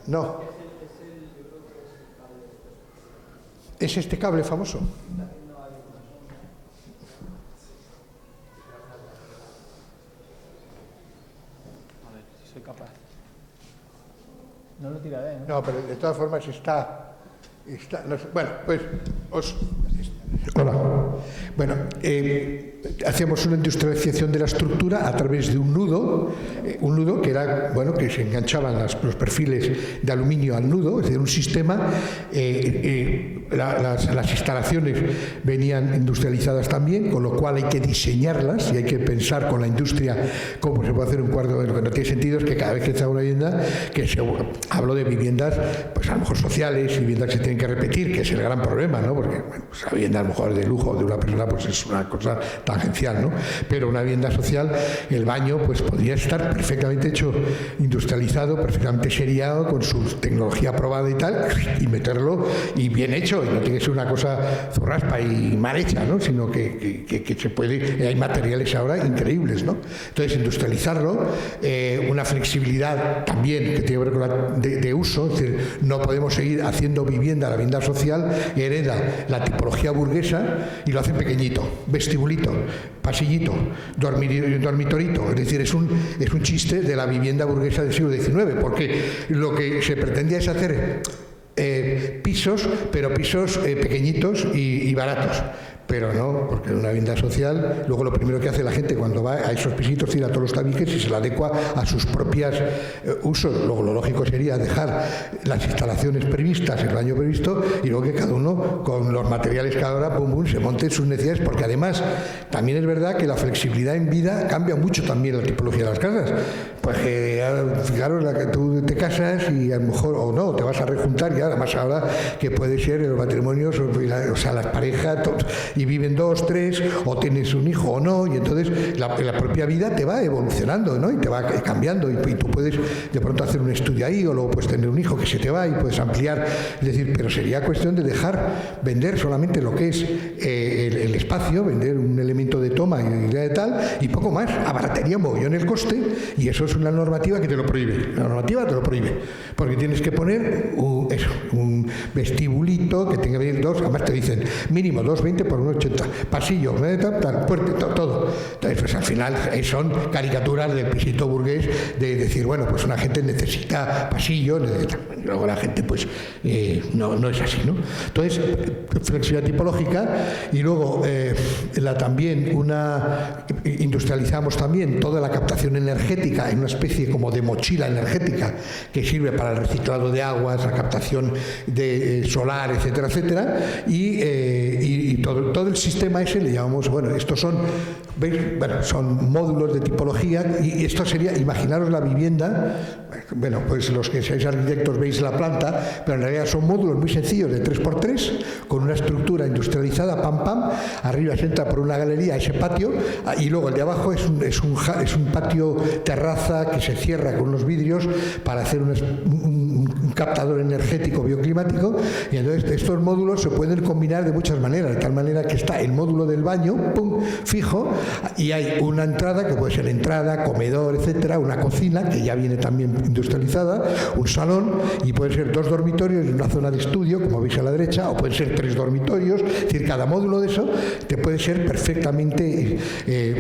No. ¿Es este cable famoso? Soy capaz. No lo tiraré, ¿no? No, pero de todas formas bueno, pues hola. Bueno, hacíamos una industrialización de la estructura a través de un nudo que era, bueno, que se enganchaban los perfiles de aluminio al nudo, es decir, un sistema. Las instalaciones venían industrializadas también, con lo cual hay que diseñarlas y hay que pensar con la industria cómo se puede hacer un cuarto. Lo que no tiene sentido es que cada vez que se haga una vivienda, hablo de viviendas, pues a lo mejor sociales, viviendas que se tienen que repetir, que es el gran problema, ¿no? Porque bueno, pues la vivienda a lo mejor de lujo de una persona pues es una cosa tangencial, ¿no? Pero una vivienda social, el baño, pues podría estar perfectamente hecho, industrializado, perfectamente seriado, con su tecnología aprobada y tal, y meterlo, y bien hecho, y no tiene que ser una cosa zurraspa y mal hecha, ¿no? Sino que se puede, hay materiales ahora increíbles, ¿no? Entonces, industrializarlo, una flexibilidad también que tiene que ver con de uso, es decir, no podemos seguir haciendo la vivienda social hereda la tipología burguesa y lo hace pequeñito, vestibulito, pasillito, dormitorito, es decir, es un chiste de la vivienda burguesa del siglo XIX, porque lo que se pretendía es hacer pisos, pero pisos pequeñitos y baratos. Pero no, porque en una vivienda social, luego lo primero que hace la gente cuando va a esos pisitos, tira todos los tabiques y se la adecua a sus propios usos. Luego lo lógico sería dejar las instalaciones previstas, el baño previsto, y luego que cada uno, con los materiales que ahora, se monte sus necesidades, porque además también es verdad que la flexibilidad en vida cambia mucho también la tipología de las casas. Pues fijaros, la que tú te casas y a lo mejor, o no, te vas a rejuntar, y además ahora que puede ser en los matrimonios, o sea, las parejas, y viven 2, 3, o tienes un hijo o no, y entonces la propia vida te va evolucionando, ¿no? Y te va cambiando, y tú puedes de pronto hacer un estudio ahí, o luego puedes tener un hijo que se te va y puedes ampliar, es decir, pero sería cuestión de vender solamente lo que es el espacio, vender un elemento de toma y de tal, y poco más, abarataría un mogollón el coste, y eso es una normativa que te lo prohíbe, la normativa te lo prohíbe, porque tienes que poner un vestibulito que tenga que venir además te dicen mínimo 2,20 por 1,80, pasillo, tal, puerta, todo. Entonces, pues al final son caricaturas del pisito burgués de decir, bueno, pues una gente necesita pasillo, luego la gente pues no es así, ¿no? Entonces, flexibilidad tipológica, y luego también industrializamos también toda la captación energética en una especie como de mochila energética que sirve para el reciclado de aguas, la captación de solar, etcétera, etcétera, y todo el sistema ese le llamamos, bueno, estos son, ¿veis? Bueno, son módulos de tipología, y esto sería, imaginaros la vivienda, bueno, pues los que seáis arquitectos veis la planta, pero en realidad son módulos muy sencillos de 3x3, con una estructura industrializada, pam, arriba se entra por una galería a ese patio, y luego el de abajo es un patio terraza que se cierra con unos vidrios para hacer un captador energético bioclimático, y entonces estos módulos se pueden combinar de muchas maneras, de tal manera que está el módulo del baño, fijo, y hay una entrada que puede ser entrada, comedor, etcétera, una cocina que ya viene también industrializada, un salón, y pueden ser 2 dormitorios y una zona de estudio, como veis a la derecha, o pueden ser 3 dormitorios, es decir, cada módulo de eso te puede ser perfectamente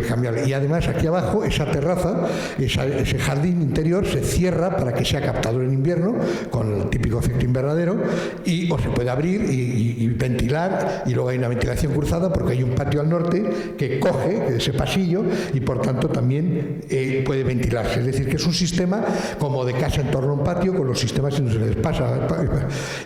cambiable. Y además aquí abajo, esa terraza, ese jardín interior se cierra para que sea captador en invierno, con el típico efecto invernadero, o se puede abrir y ventilar, y luego hay una ventilación cruzada porque hay un patio al norte que coge ese pasillo y por tanto también puede ventilarse. Es decir, que es un sistema como de casa en torno a un patio, con los sistemas industriales.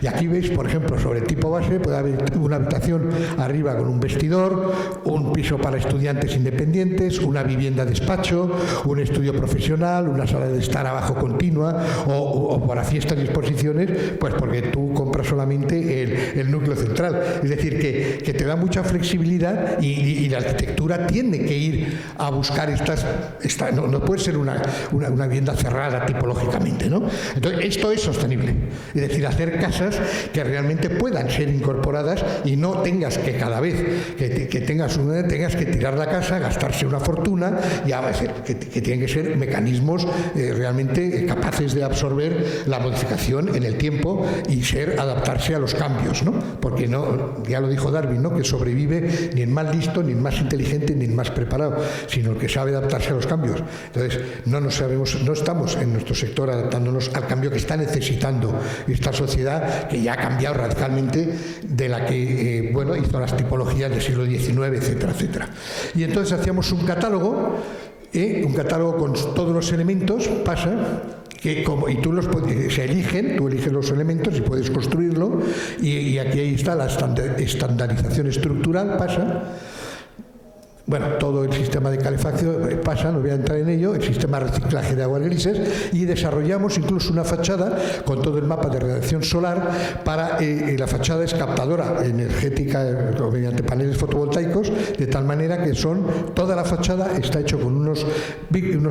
Y aquí veis, por ejemplo, sobre el tipo base puede haber una habitación arriba con un vestidor, un piso para estudiantes independientes, una vivienda despacho, un estudio profesional, una sala de estar abajo continua, o para fiestas y exposiciones, pues porque tú compras solamente el núcleo central. Es decir, que te da mucha flexibilidad, y la arquitectura tiene que ir a buscar no puede ser una vivienda cerrada tipológicamente, ¿no? Entonces, esto es sostenible. Es decir, hacer casas que realmente puedan ser incorporadas y no tengas que cada vez que tengas que tirar la casa, gastarse una fortuna, que tienen que ser mecanismos realmente capaces de absorber la modificación en el tiempo y adaptarse a los cambios, ¿no? Porque ya lo dijo Darwin, ¿no? Que sobrevive ni el más listo, ni el más inteligente, ni el más preparado, sino el que sabe adaptarse a los cambios. Entonces, no estamos en nuestro sector adaptándonos al cambio que está necesitando esta sociedad, que ya ha cambiado radicalmente de la que hizo las tipologías del siglo XIX, etcétera, etcétera. Y entonces hacíamos un catálogo con todos los elementos, se eligen, tú eliges los elementos y puedes construirlo, y aquí está la estandarización estructural, bueno, todo el sistema de calefacción pasa, no voy a entrar en ello, el sistema de reciclaje de aguas grises, y desarrollamos incluso una fachada con todo el mapa de radiación solar para, la fachada es captadora energética mediante paneles fotovoltaicos, de tal manera que toda la fachada está hecho con unos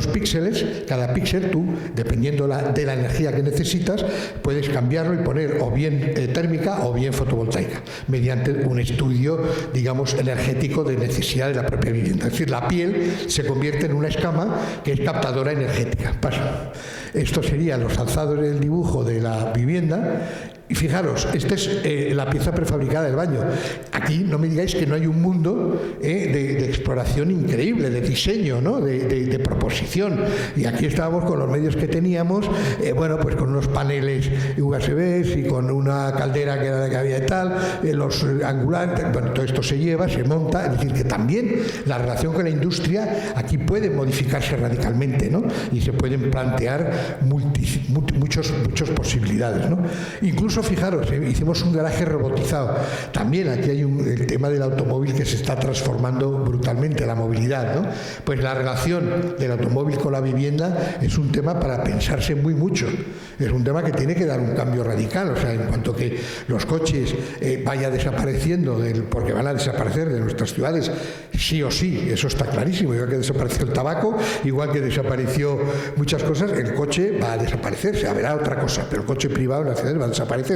píxeles, cada píxel tú, dependiendo de la energía que necesitas, puedes cambiarlo y poner o bien térmica o bien fotovoltaica, mediante un estudio, digamos, energético de necesidad de la propia vivienda. Es decir, la piel se convierte en una escama que es captadora energética. Pasa. Esto serían los alzados del dibujo de la vivienda. Y fijaros, esta es la pieza prefabricada del baño. Aquí no me digáis que no hay un mundo de exploración increíble, de diseño, ¿no? de proposición. Y aquí estábamos con los medios que teníamos, bueno, pues con unos paneles USBs y con una caldera que era la que había y tal, los angulares, bueno, todo esto se lleva, se monta. Es decir, que también la relación con la industria aquí puede modificarse radicalmente, ¿no? Y se pueden plantear muchas posibilidades, ¿no? Incluso, fijaros, hicimos un garaje robotizado. También aquí hay el tema del automóvil que se está transformando brutalmente, la movilidad, ¿no? Pues la relación del automóvil con la vivienda es un tema para pensarse mucho. Es un tema que tiene que dar un cambio radical. O sea, en cuanto que los coches vaya desapareciendo, porque van a desaparecer de nuestras ciudades, sí o sí, eso está clarísimo. Igual que desapareció el tabaco, igual que desapareció muchas cosas, el coche va a desaparecer, se verá otra cosa, pero el coche privado en las ciudades va a desaparecer.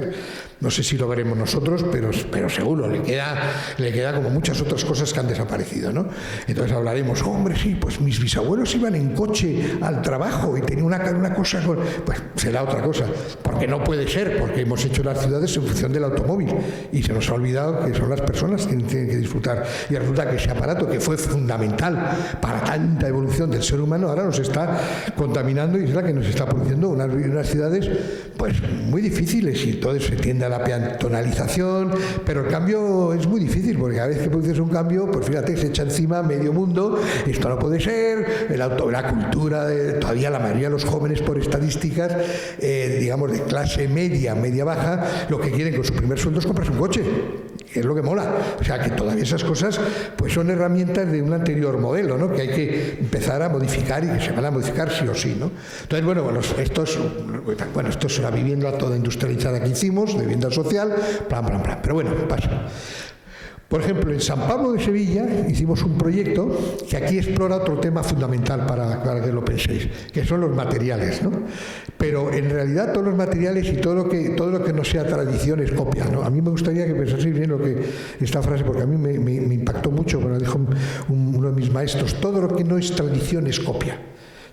No sé si lo veremos nosotros, pero seguro, le queda como muchas otras cosas que han desaparecido, ¿no? Entonces hablaremos, hombre, sí, pues mis bisabuelos iban en coche al trabajo y tenían una cosa, pues será otra cosa, porque no puede ser, porque hemos hecho las ciudades en función del automóvil y se nos ha olvidado que son las personas que tienen que disfrutar. Y resulta que ese aparato que fue fundamental para tanta evolución del ser humano ahora nos está contaminando y es la que nos está produciendo unas ciudades pues muy difíciles, y entonces se tiende a la peatonalización, pero el cambio es muy difícil, porque cada vez que produces un cambio, pues fíjate, se echa encima medio mundo, esto no puede ser, la cultura, todavía la mayoría de los jóvenes por estadísticas, digamos de clase media baja, lo que quieren con su primer sueldo es comprarse un coche, que es lo que mola. O sea, que todavía esas cosas pues son herramientas de un anterior modelo, ¿no? Que hay que empezar a modificar y que se van a modificar sí o sí, ¿no? Entonces, bueno, esto es la vivienda toda industrializada que hicimos, de vivienda social, plan. Pero bueno, pasa. Por ejemplo, en San Pablo de Sevilla hicimos un proyecto que aquí explora otro tema fundamental para que lo penséis, que son los materiales, ¿no? Pero en realidad todos los materiales y todo lo que no sea tradición es copia, ¿no? A mí me gustaría que pensaseis bien esta frase, porque a mí me impactó mucho cuando dijo uno de mis maestros: todo lo que no es tradición es copia.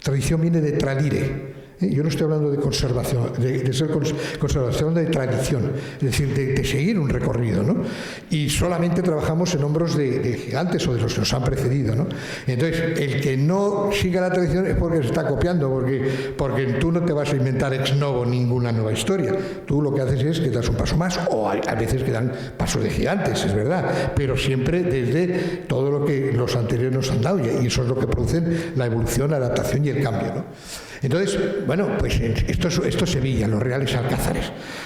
Tradición viene de tradire. Yo no estoy hablando de conservación, de ser conservación, estoy hablando de tradición, es decir, de seguir un recorrido, ¿no? Y solamente trabajamos en hombros de gigantes o de los que nos han precedido, ¿no? Entonces, el que no siga la tradición es porque se está copiando, porque tú no te vas a inventar ex novo ninguna nueva historia. Tú lo que haces es que das un paso más, o a veces que dan pasos de gigantes, es verdad, pero siempre desde todo lo que los anteriores nos han dado, y eso es lo que produce la evolución, la adaptación y el cambio, ¿no? Entonces, bueno, pues esto es Sevilla, los Reales Alcázares.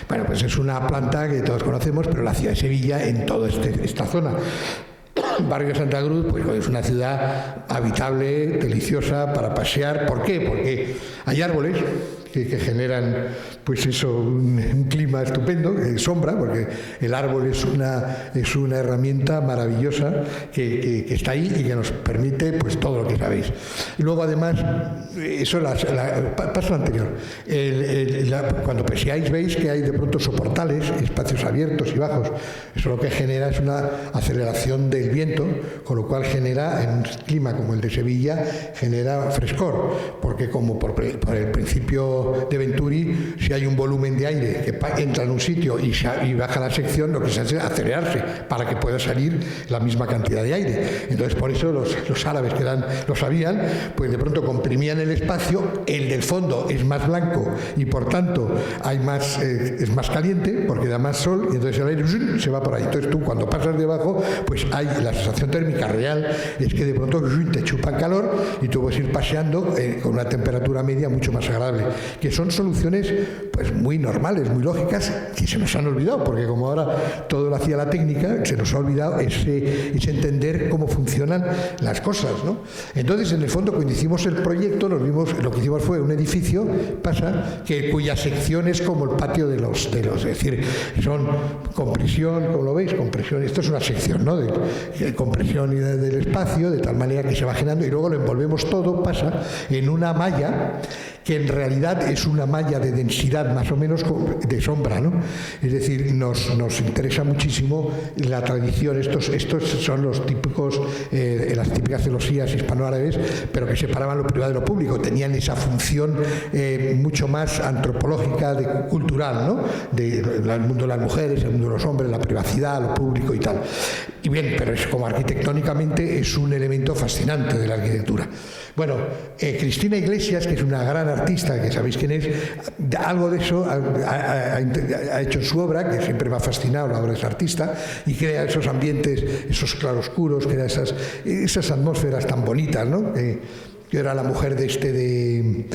Bueno, pues es una planta que todos conocemos, pero la ciudad de Sevilla, en toda esta zona, Barrio Santa Cruz, pues es una ciudad habitable, deliciosa para pasear. ¿Por qué? Porque hay árboles que generan, pues eso, un clima estupendo, sombra, porque el árbol es una herramienta maravillosa que está ahí y que nos permite pues todo lo que sabéis. Y luego además, eso paso anterior, cuando paseáis veis que hay de pronto soportales, espacios abiertos y bajos. Eso lo que genera es una aceleración del viento, con lo cual genera, en un clima como el de Sevilla, genera frescor, porque como por el principio de Venturi, si hay un volumen de aire que entra en un sitio y baja la sección, lo que se hace es acelerarse para que pueda salir la misma cantidad de aire. Entonces, por eso los árabes que lo sabían, pues de pronto comprimían el espacio, el del fondo es más blanco y por tanto es más caliente porque da más sol, y entonces el aire se va por ahí. Entonces tú, cuando pasas debajo, pues hay la sensación térmica real, es que de pronto te chupan calor y tú puedes ir paseando con una temperatura media mucho más agradable, que son soluciones pues muy normales, muy lógicas, que se nos han olvidado, porque como ahora todo lo hacía la técnica, se nos ha olvidado ese entender cómo funcionan las cosas, ¿no? Entonces, en el fondo, cuando hicimos el proyecto, lo que hicimos fue un edificio, cuya sección es como el patio de los, es decir, son compresión, como lo veis, compresión, esto es una sección, ¿no? De compresión del espacio, de tal manera que se va generando, y luego lo envolvemos todo, en una malla que en realidad es una malla de densidad más o menos de sombra, ¿no? Es decir, nos interesa muchísimo la tradición, estos son los típicos, las típicas celosías hispanoárabes, pero que separaban lo privado de lo público, tenían esa función mucho más antropológica, cultural, ¿no? Del mundo de las mujeres, el mundo de los hombres, la privacidad, lo público y tal. Y bien, pero como arquitectónicamente es un elemento fascinante de la arquitectura. Bueno, Cristina Iglesias, que es una gran artista, que sabéis quién es, algo de eso ha hecho en su obra, que siempre me ha fascinado la obra de ese artista, y crea esos ambientes, esos claroscuros, crea esas atmósferas tan bonitas, ¿no? Que era la mujer de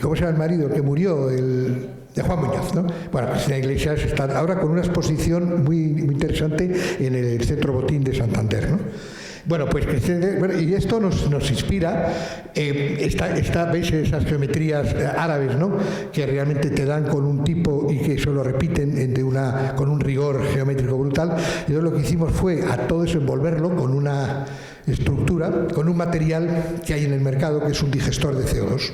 ¿cómo se llama el marido? El que murió, de Juan Muñoz, ¿no? Bueno, Cristina Iglesias está ahora con una exposición muy, muy interesante en el Centro Botín de Santander, ¿no? Bueno, pues y esto nos inspira, veis esas geometrías árabes, ¿no? Que realmente te dan con un tipo y que eso lo repiten con un rigor geométrico brutal. Y entonces lo que hicimos fue a todo eso envolverlo con una estructura, con un material que hay en el mercado, que es un digestor de CO2.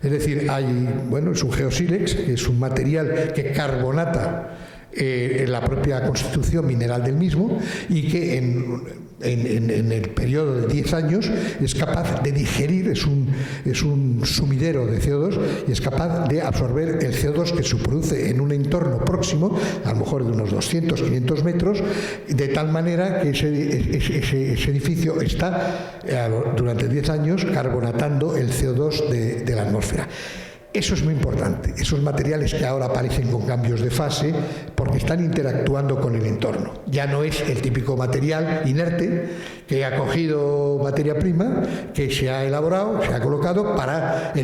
Es decir, es un geosílex, que es un material que carbonata en la propia constitución mineral del mismo, y que en el periodo de 10 años es capaz de digerir, es un sumidero de CO2 y es capaz de absorber el CO2 que se produce en un entorno próximo, a lo mejor de unos 200, 500 metros, de tal manera que ese edificio está durante 10 años carbonatando el CO2 de la atmósfera. Eso es muy importante, esos materiales que ahora aparecen con cambios de fase porque están interactuando con el entorno. Ya no es el típico material inerte que ha cogido materia prima, que se ha elaborado, se ha colocado para que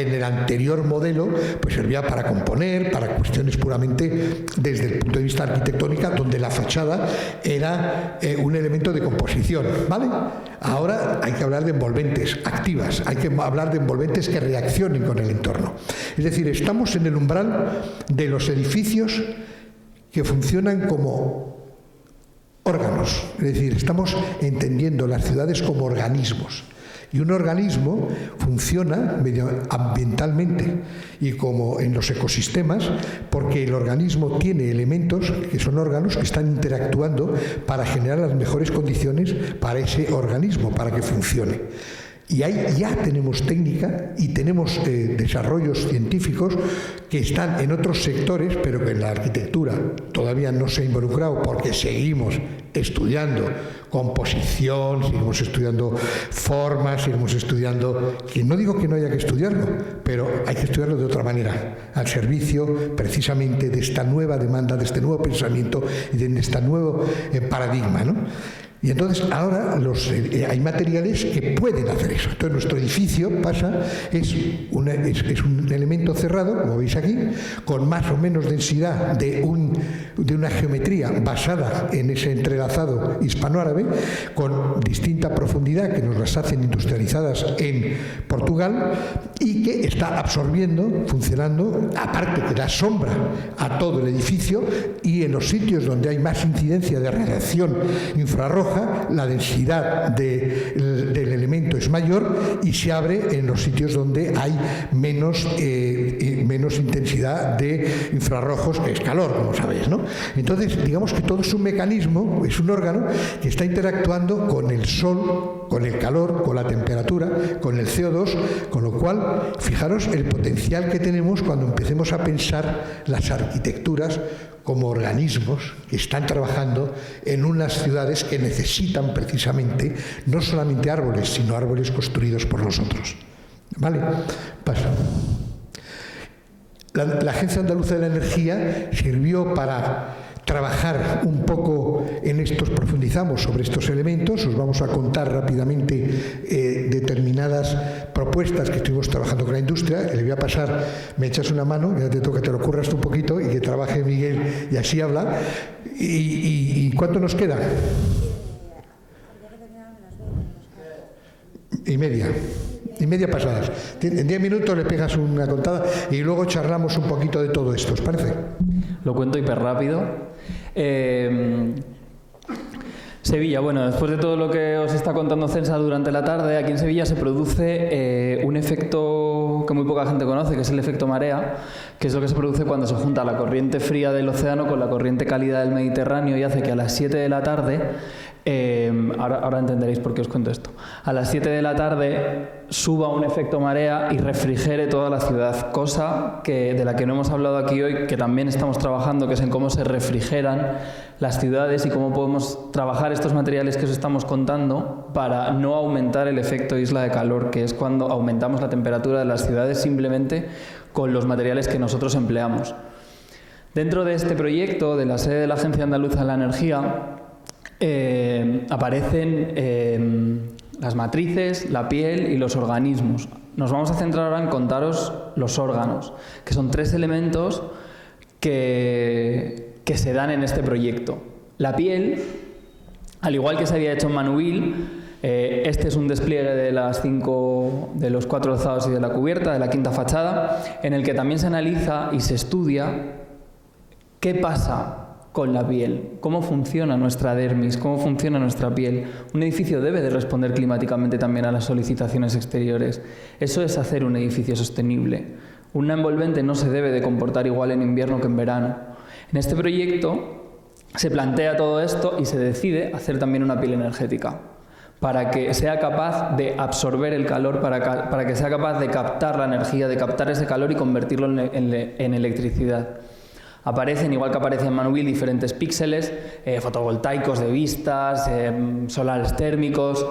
en el anterior modelo pues servía para componer, para cuestiones puramente desde el punto de vista arquitectónico, donde la fachada era un elemento de composición, ¿vale? Ahora hay que hablar de envolventes activas, hay que hablar de envolventes que reaccionen con el entorno. Es decir, estamos en el umbral de los edificios que funcionan como órganos. Es decir, estamos entendiendo las ciudades como organismos. Y un organismo funciona medioambientalmente y como en los ecosistemas, porque el organismo tiene elementos que son órganos que están interactuando para generar las mejores condiciones para ese organismo, para que funcione. Y ahí ya tenemos técnica y tenemos desarrollos científicos que están en otros sectores, pero que en la arquitectura todavía no se ha involucrado porque seguimos estudiando composición, seguimos estudiando formas, seguimos estudiando, que no digo que no haya que estudiarlo, pero hay que estudiarlo de otra manera, al servicio precisamente de esta nueva demanda, de este nuevo pensamiento y de este nuevo paradigma, ¿no? Y entonces ahora hay materiales que pueden hacer eso. Entonces nuestro edificio es un elemento cerrado, como veis aquí, con más o menos densidad de una geometría basada en ese entrelazado hispanoárabe, con distinta profundidad que nos las hacen industrializadas en Portugal y que está absorbiendo, funcionando, aparte que da sombra a todo el edificio, y en los sitios donde hay más incidencia de radiación infrarroja, la densidad del elemento es mayor y se abre en los sitios donde hay menos intensidad de infrarrojos, que es calor, como sabéis, ¿no? Entonces, digamos que todo es un mecanismo, es un órgano que está interactuando con el sol, con el calor, con la temperatura, con el CO2, con lo cual, fijaros el potencial que tenemos cuando empecemos a pensar las arquitecturas como organismos que están trabajando en unas ciudades que necesitan precisamente no solamente árboles, sino árboles construidos por nosotros. ¿Vale? Paso. La Agencia Andaluza de la Energía sirvió para trabajar un poco en estos, profundizamos sobre estos elementos, os vamos a contar rápidamente determinadas propuestas que estuvimos trabajando con la industria. Le voy a pasar, me echas una mano, ya te toca, te lo curras tú un poquito y que trabaje Miguel y así habla. ¿Y cuánto nos queda? Y media pasadas. En 10 minutos le pegas una contada y luego charlamos un poquito de todo esto, ¿os parece? Lo cuento hiper rápido. Sevilla, bueno, después de todo lo que os está contando Celsa durante la tarde, aquí en Sevilla se produce un efecto que muy poca gente conoce, que es el efecto marea, que es lo que se produce cuando se junta la corriente fría del océano con la corriente cálida del Mediterráneo y hace que a las 7 de la tarde, ahora entenderéis por qué os cuento esto, a las 7 de la tarde suba un efecto marea y refrigere toda la ciudad, cosa de la que no hemos hablado aquí hoy, que también estamos trabajando, que es en cómo se refrigeran las ciudades y cómo podemos trabajar estos materiales que os estamos contando para no aumentar el efecto isla de calor, que es cuando aumentamos la temperatura de las ciudades simplemente con los materiales que nosotros empleamos. Dentro de este proyecto, de la sede de la Agencia Andaluza de la Energía, aparecen las matrices, la piel y los organismos. Nos vamos a centrar ahora en contaros los órganos, que son 3 elementos que se dan en este proyecto. La piel, al igual que se había hecho en Manubil, este es un despliegue de los 4 alzados y de la cubierta, de la quinta fachada, en el que también se analiza y se estudia qué pasa con la piel, cómo funciona nuestra dermis, cómo funciona nuestra piel. Un edificio debe de responder climáticamente también a las solicitaciones exteriores. Eso es hacer un edificio sostenible. Una envolvente no se debe de comportar igual en invierno que en verano. En este proyecto se plantea todo esto y se decide hacer también una piel energética para que sea capaz de absorber el calor, para que sea capaz de captar la energía, de captar ese calor y convertirlo en electricidad. Aparecen, igual que aparece en Manubil, diferentes píxeles fotovoltaicos de vistas, solares térmicos,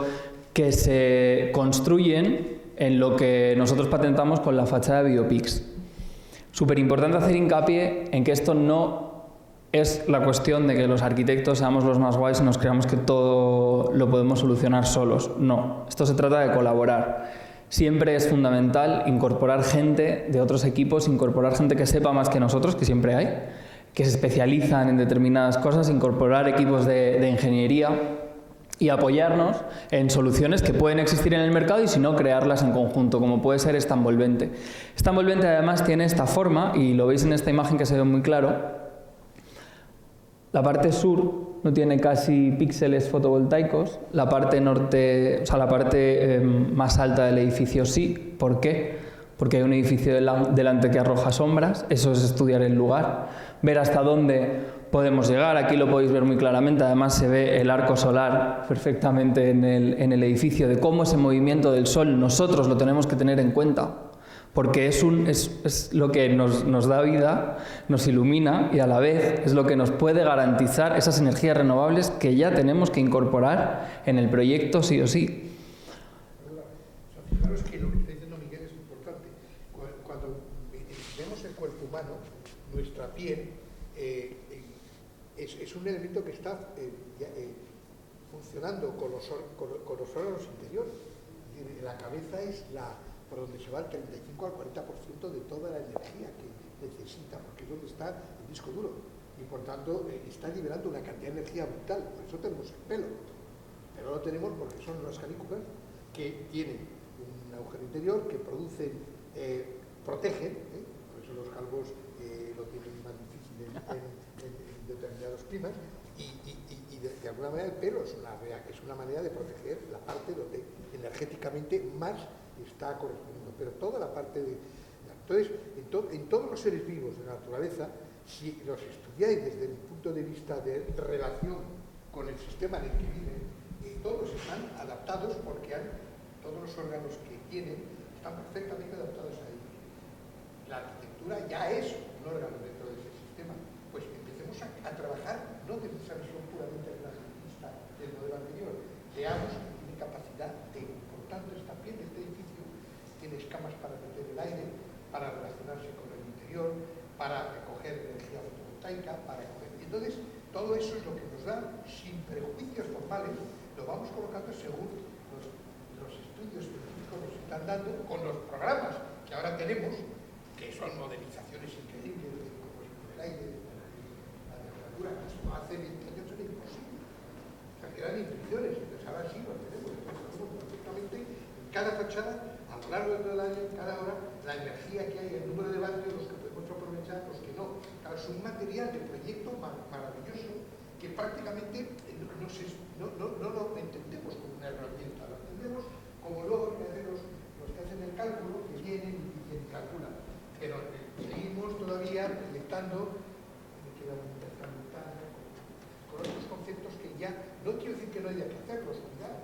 que se construyen en lo que nosotros patentamos con la fachada de Biopix. Súper importante hacer hincapié en que esto no es la cuestión de que los arquitectos seamos los más guays y nos creamos que todo lo podemos solucionar solos. No, esto se trata de colaborar. Siempre es fundamental incorporar gente de otros equipos, incorporar gente que sepa más que nosotros, que siempre hay, que se especializan en determinadas cosas, incorporar equipos de ingeniería y apoyarnos en soluciones que pueden existir en el mercado y si no, crearlas en conjunto, como puede ser esta envolvente. Esta envolvente además tiene esta forma, y lo veis en esta imagen que se ve muy claro. La parte sur no tiene casi píxeles fotovoltaicos, la parte norte, o sea, la parte más alta del edificio sí. ¿Por qué? Porque hay un edificio delante que arroja sombras. Eso es estudiar el lugar, ver hasta dónde podemos llegar. Aquí lo podéis ver muy claramente, además se ve el arco solar perfectamente en el edificio, de cómo ese movimiento del sol nosotros lo tenemos que tener en cuenta, porque es lo que nos da vida, nos ilumina y a la vez es lo que nos puede garantizar esas energías renovables que ya tenemos que incorporar en el proyecto sí o sí. Fijaros que lo que está diciendo Miguel es importante. Cuando vemos el cuerpo humano, nuestra piel es un elemento que está funcionando con los órganos interiores. Es decir, la cabeza es por donde se va el 35 al 40% de toda la energía que necesita, porque es donde está el disco duro. Y por tanto está liberando una cantidad de energía brutal. Por eso tenemos el pelo. Pero lo tenemos porque son unas canículas que tienen un agujero interior que producen, protegen, por eso los calvos lo tienen más difícil en determinados climas, y de alguna manera el pelo es una manera de proteger la parte donde energéticamente más está correspondiendo, pero toda la parte de... Entonces, en todos los seres vivos de la naturaleza, si los estudiáis desde el punto de vista de relación con el sistema en el que viven, todos están adaptados porque todos los órganos que tienen están perfectamente adaptados a ellos. La arquitectura ya es un órgano dentro de ese sistema. Pues empecemos a trabajar no desde esa visión puramente renacentista del modelo anterior. Veamos que tiene capacidad de, por tanto, esta piel de este edificio tiene escamas para meter el aire, para relacionarse con el interior, para recoger energía fotovoltaica. fotovoltaica para comer. Y entonces, todo eso es lo que nos da, sin prejuicios formales, lo vamos colocando según los estudios científicos nos están dando, con los programas que ahora tenemos, que son modelizaciones increíbles de cómo es el aire, la temperatura, que esto hace 20 años era imposible. O sea, que eran intuiciones, entonces ahora sí lo tenemos, entonces sabemos perfectamente en cada fachada, a lo largo de todo el año, en cada hora, la energía que hay, el número de vatios, los que podemos aprovechar, los que no. Claro, es un material de proyecto maravilloso que prácticamente no lo entendemos como una herramienta, lo entendemos como luego los que hacen el cálculo, que vienen y calculan. Pero seguimos todavía proyectando, con otros conceptos que ya, no quiero decir que no haya que hacerlos, cuidado,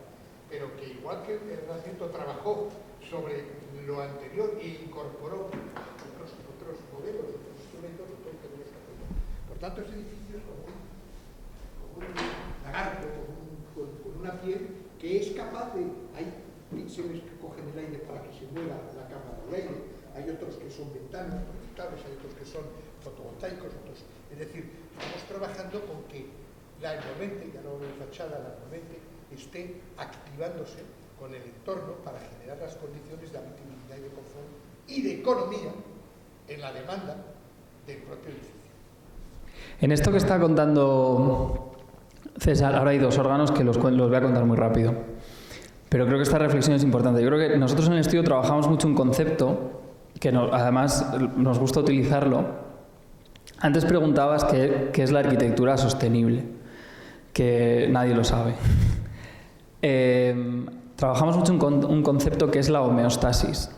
pero que igual que el Renacimiento trabajó sobre lo anterior e incorporó otros modelos, otros instrumentos, nosotros tenemos que hacerlo. Por tanto, ese edificio es como un lagarto, con una piel que es capaz de... Hay píxeles que cogen el aire para que se mueva la cámara del aire, hay otros que son ventanas proyectables, hay otros que son fotovoltaicos, otros... Es decir, estamos trabajando con que la envolvente, ya no la fachada, la envolvente, esté activándose con el entorno para generar las condiciones de habitabilidad y de confort y de economía en la demanda del propio edificio. En esto que está contando César, ahora hay dos órganos que los voy a contar muy rápido. Pero creo que esta reflexión es importante. Yo creo que nosotros en el estudio trabajamos mucho un concepto que además nos gusta utilizarlo. Antes preguntabas qué es la arquitectura sostenible, que nadie lo sabe. Trabajamos mucho un concepto que es la homeostasis.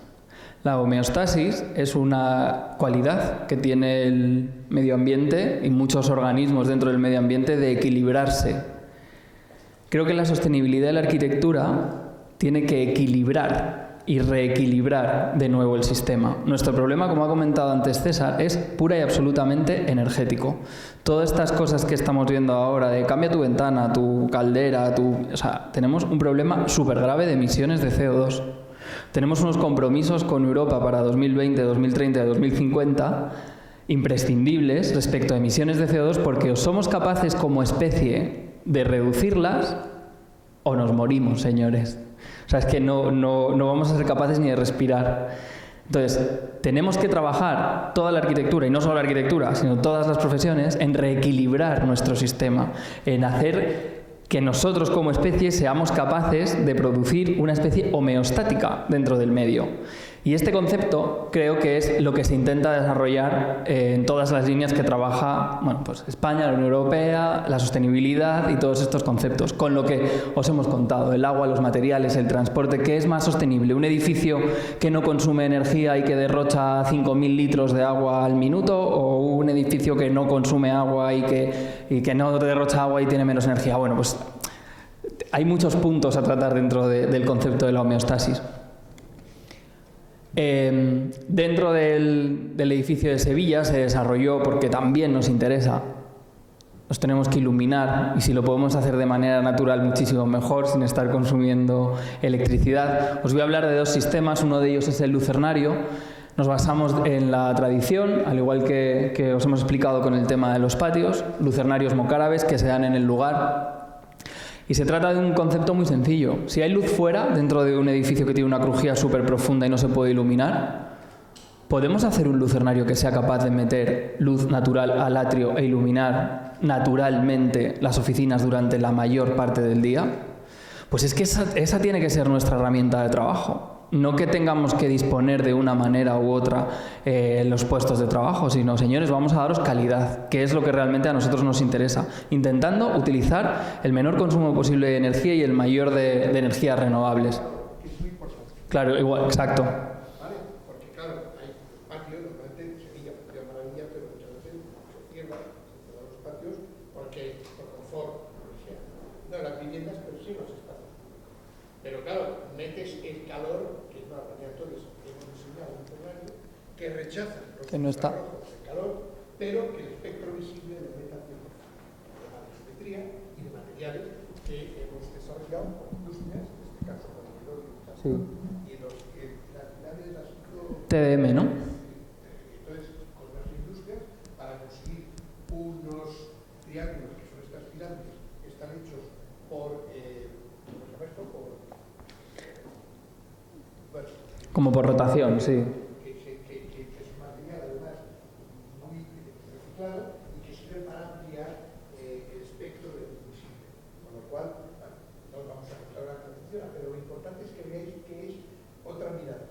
La homeostasis es una cualidad que tiene el medio ambiente y muchos organismos dentro del medio ambiente de equilibrarse. Creo que la sostenibilidad de la arquitectura tiene que equilibrar y reequilibrar de nuevo el sistema. Nuestro problema, como ha comentado antes César, es pura y absolutamente energético. Todas estas cosas que estamos viendo ahora de cambia tu ventana, tu caldera, o sea, tenemos un problema súper grave de emisiones de CO2. Tenemos unos compromisos con Europa para 2020, 2030 y 2050 imprescindibles respecto a emisiones de CO2 porque o somos capaces como especie de reducirlas o nos morimos, señores. O sea, es que no vamos a ser capaces ni de respirar. Entonces, tenemos que trabajar toda la arquitectura, y no solo la arquitectura, sino todas las profesiones, en reequilibrar nuestro sistema, en hacer que nosotros como especie seamos capaces de producir una especie homeostática dentro del medio. Y este concepto creo que es lo que se intenta desarrollar en todas las líneas que trabaja pues España, la Unión Europea, la sostenibilidad y todos estos conceptos. Con lo que os hemos contado, el agua, los materiales, el transporte, ¿qué es más sostenible? ¿Un edificio que no consume energía y que derrocha 5.000 litros de agua al minuto o un edificio que no consume agua y que no derrocha agua y tiene menos energía? Bueno, pues hay muchos puntos a tratar dentro del concepto de la homeostasis. Dentro del edificio de Sevilla se desarrolló, porque también nos interesa, nos tenemos que iluminar y si lo podemos hacer de manera natural muchísimo mejor, sin estar consumiendo electricidad. Os voy a hablar de dos sistemas, uno de ellos es el lucernario. Nos basamos en la tradición, al igual que os hemos explicado con el tema de los patios, lucernarios mocárabes que se dan en el lugar. Y se trata de un concepto muy sencillo. Si hay luz fuera, dentro de un edificio que tiene una crujía súper profunda y no se puede iluminar, ¿podemos hacer un lucernario que sea capaz de meter luz natural al atrio e iluminar naturalmente las oficinas durante la mayor parte del día? Pues es que esa tiene que ser nuestra herramienta de trabajo. No que tengamos que disponer de una manera u otra los puestos de trabajo, sino, señores, vamos a daros calidad, que es lo que realmente a nosotros nos interesa, intentando utilizar el menor consumo posible de energía y el mayor de energías renovables. Es muy importante. Claro, igual, exacto. ¿Vale? Porque claro, hay patios, normalmente en Sevilla, porque es maravilla, pero muchas veces se cierran los patios porque por confort, por lo que sea. No las viviendas, pero sí los espacios. Pero claro, metes el calor, que es una manera entonces hemos diseñado un terrario que rechaza los infrarrojos, el calor, pero que el espectro visible lo meta al 100%. De geometría y de materiales que hemos desarrollado con industrias, en este caso con el hidrógeno y las finales de las TDM, ¿no? Entonces, con las industrias para conseguir triángulos que son estas pirámides están hechos por, ¿cómo se llama esto? Como por rotación, sí. Que es un material además muy reciclado y que sirve para ampliar el espectro de luz visible. Con lo cual, bueno, no vamos a contar ahora cómo funciona, pero lo importante es que veáis que es otra mirada.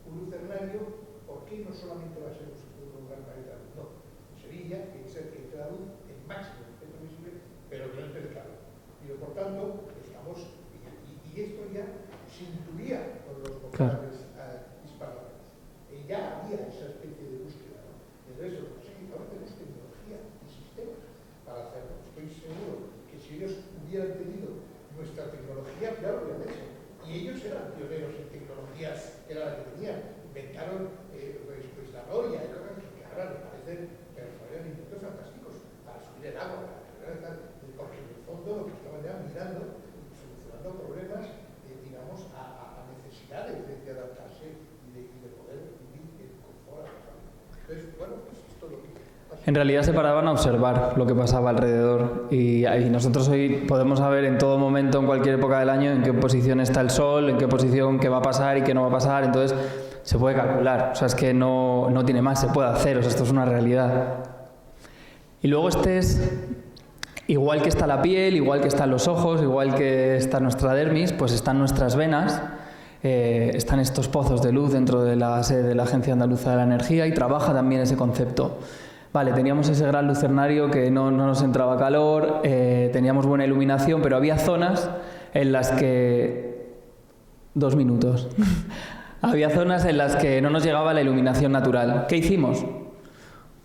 Un lucernario, ¿por qué no solamente va a ser un gran planeta? No. Sevilla tiene que ser que entre la luz el máximo espectro visible, pero que no entre claro. Y por tanto, estamos. Y esto ya se intuía con los vocabulares hispanohablantes. Ya había esa especie de búsqueda, ¿no? Entonces, ahora tenemos tecnología y sistemas para hacerlo. Estoy seguro que si ellos hubieran tenido nuestra tecnología, ya lo habrían hecho. Y ellos eran pioneros en tecnologías que era la que tenían. Inventaron pues la noria y cosas que ahora me parecen inventos fantásticos para subir el agua, porque en el fondo lo que estaban ya mirando, solucionando problemas, digamos, a necesidades de adaptarse y de poder vivir en confort. Entonces, bueno, pues esto es lo que... En realidad se paraban a observar lo que pasaba alrededor y nosotros hoy podemos saber en todo momento, en cualquier época del año, en qué posición está el Sol, en qué posición, qué va a pasar y qué no va a pasar, entonces se puede calcular, o sea, es que no tiene más, se puede hacer, o sea, esto es una realidad. Y luego igual que está la piel, igual que están los ojos, igual que está nuestra dermis, pues están nuestras venas, están estos pozos de luz dentro de la sede de la Agencia Andaluza de la Energía y trabaja también ese concepto. Vale, teníamos ese gran lucernario que no nos entraba calor, teníamos buena iluminación, pero había zonas en las que... 2 minutos. Había zonas en las que no nos llegaba la iluminación natural. ¿Qué hicimos?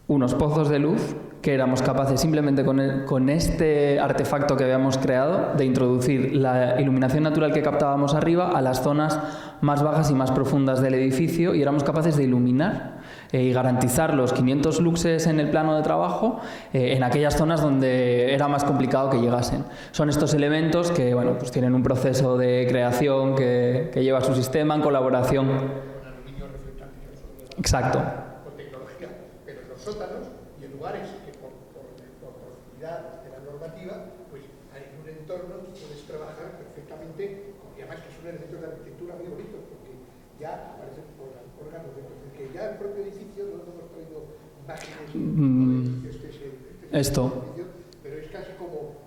Unos pozos de luz que éramos capaces simplemente con este artefacto que habíamos creado de introducir la iluminación natural que captábamos arriba a las zonas más bajas y más profundas del edificio y éramos capaces de iluminar y garantizar los 500 luxes en el plano de trabajo en aquellas zonas donde era más complicado que llegasen. Son estos elementos que bueno, pues tienen un proceso de creación que lleva su sistema en colaboración. Exacto. Con tecnología, pero en los sótanos y en lugares que por profundidad de la normativa, pues en un entorno puedes trabajar perfectamente, y además que son elementos de arquitectura muy bonitos, porque ya aparecen órganos de que ya el propio edificio, no hemos traído imágenes esto. Pero es casi como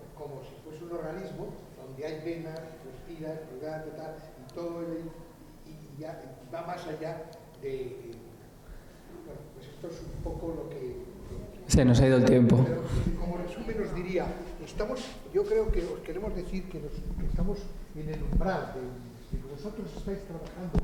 si fuese un organismo donde hay venas, respiras, tal, y todo y ya va más allá de... Bueno, pues esto es un poco lo que... Se nos ha ido el tiempo. Pero como resumen os diría, yo creo que os queremos decir que estamos en el umbral de que vosotros estáis trabajando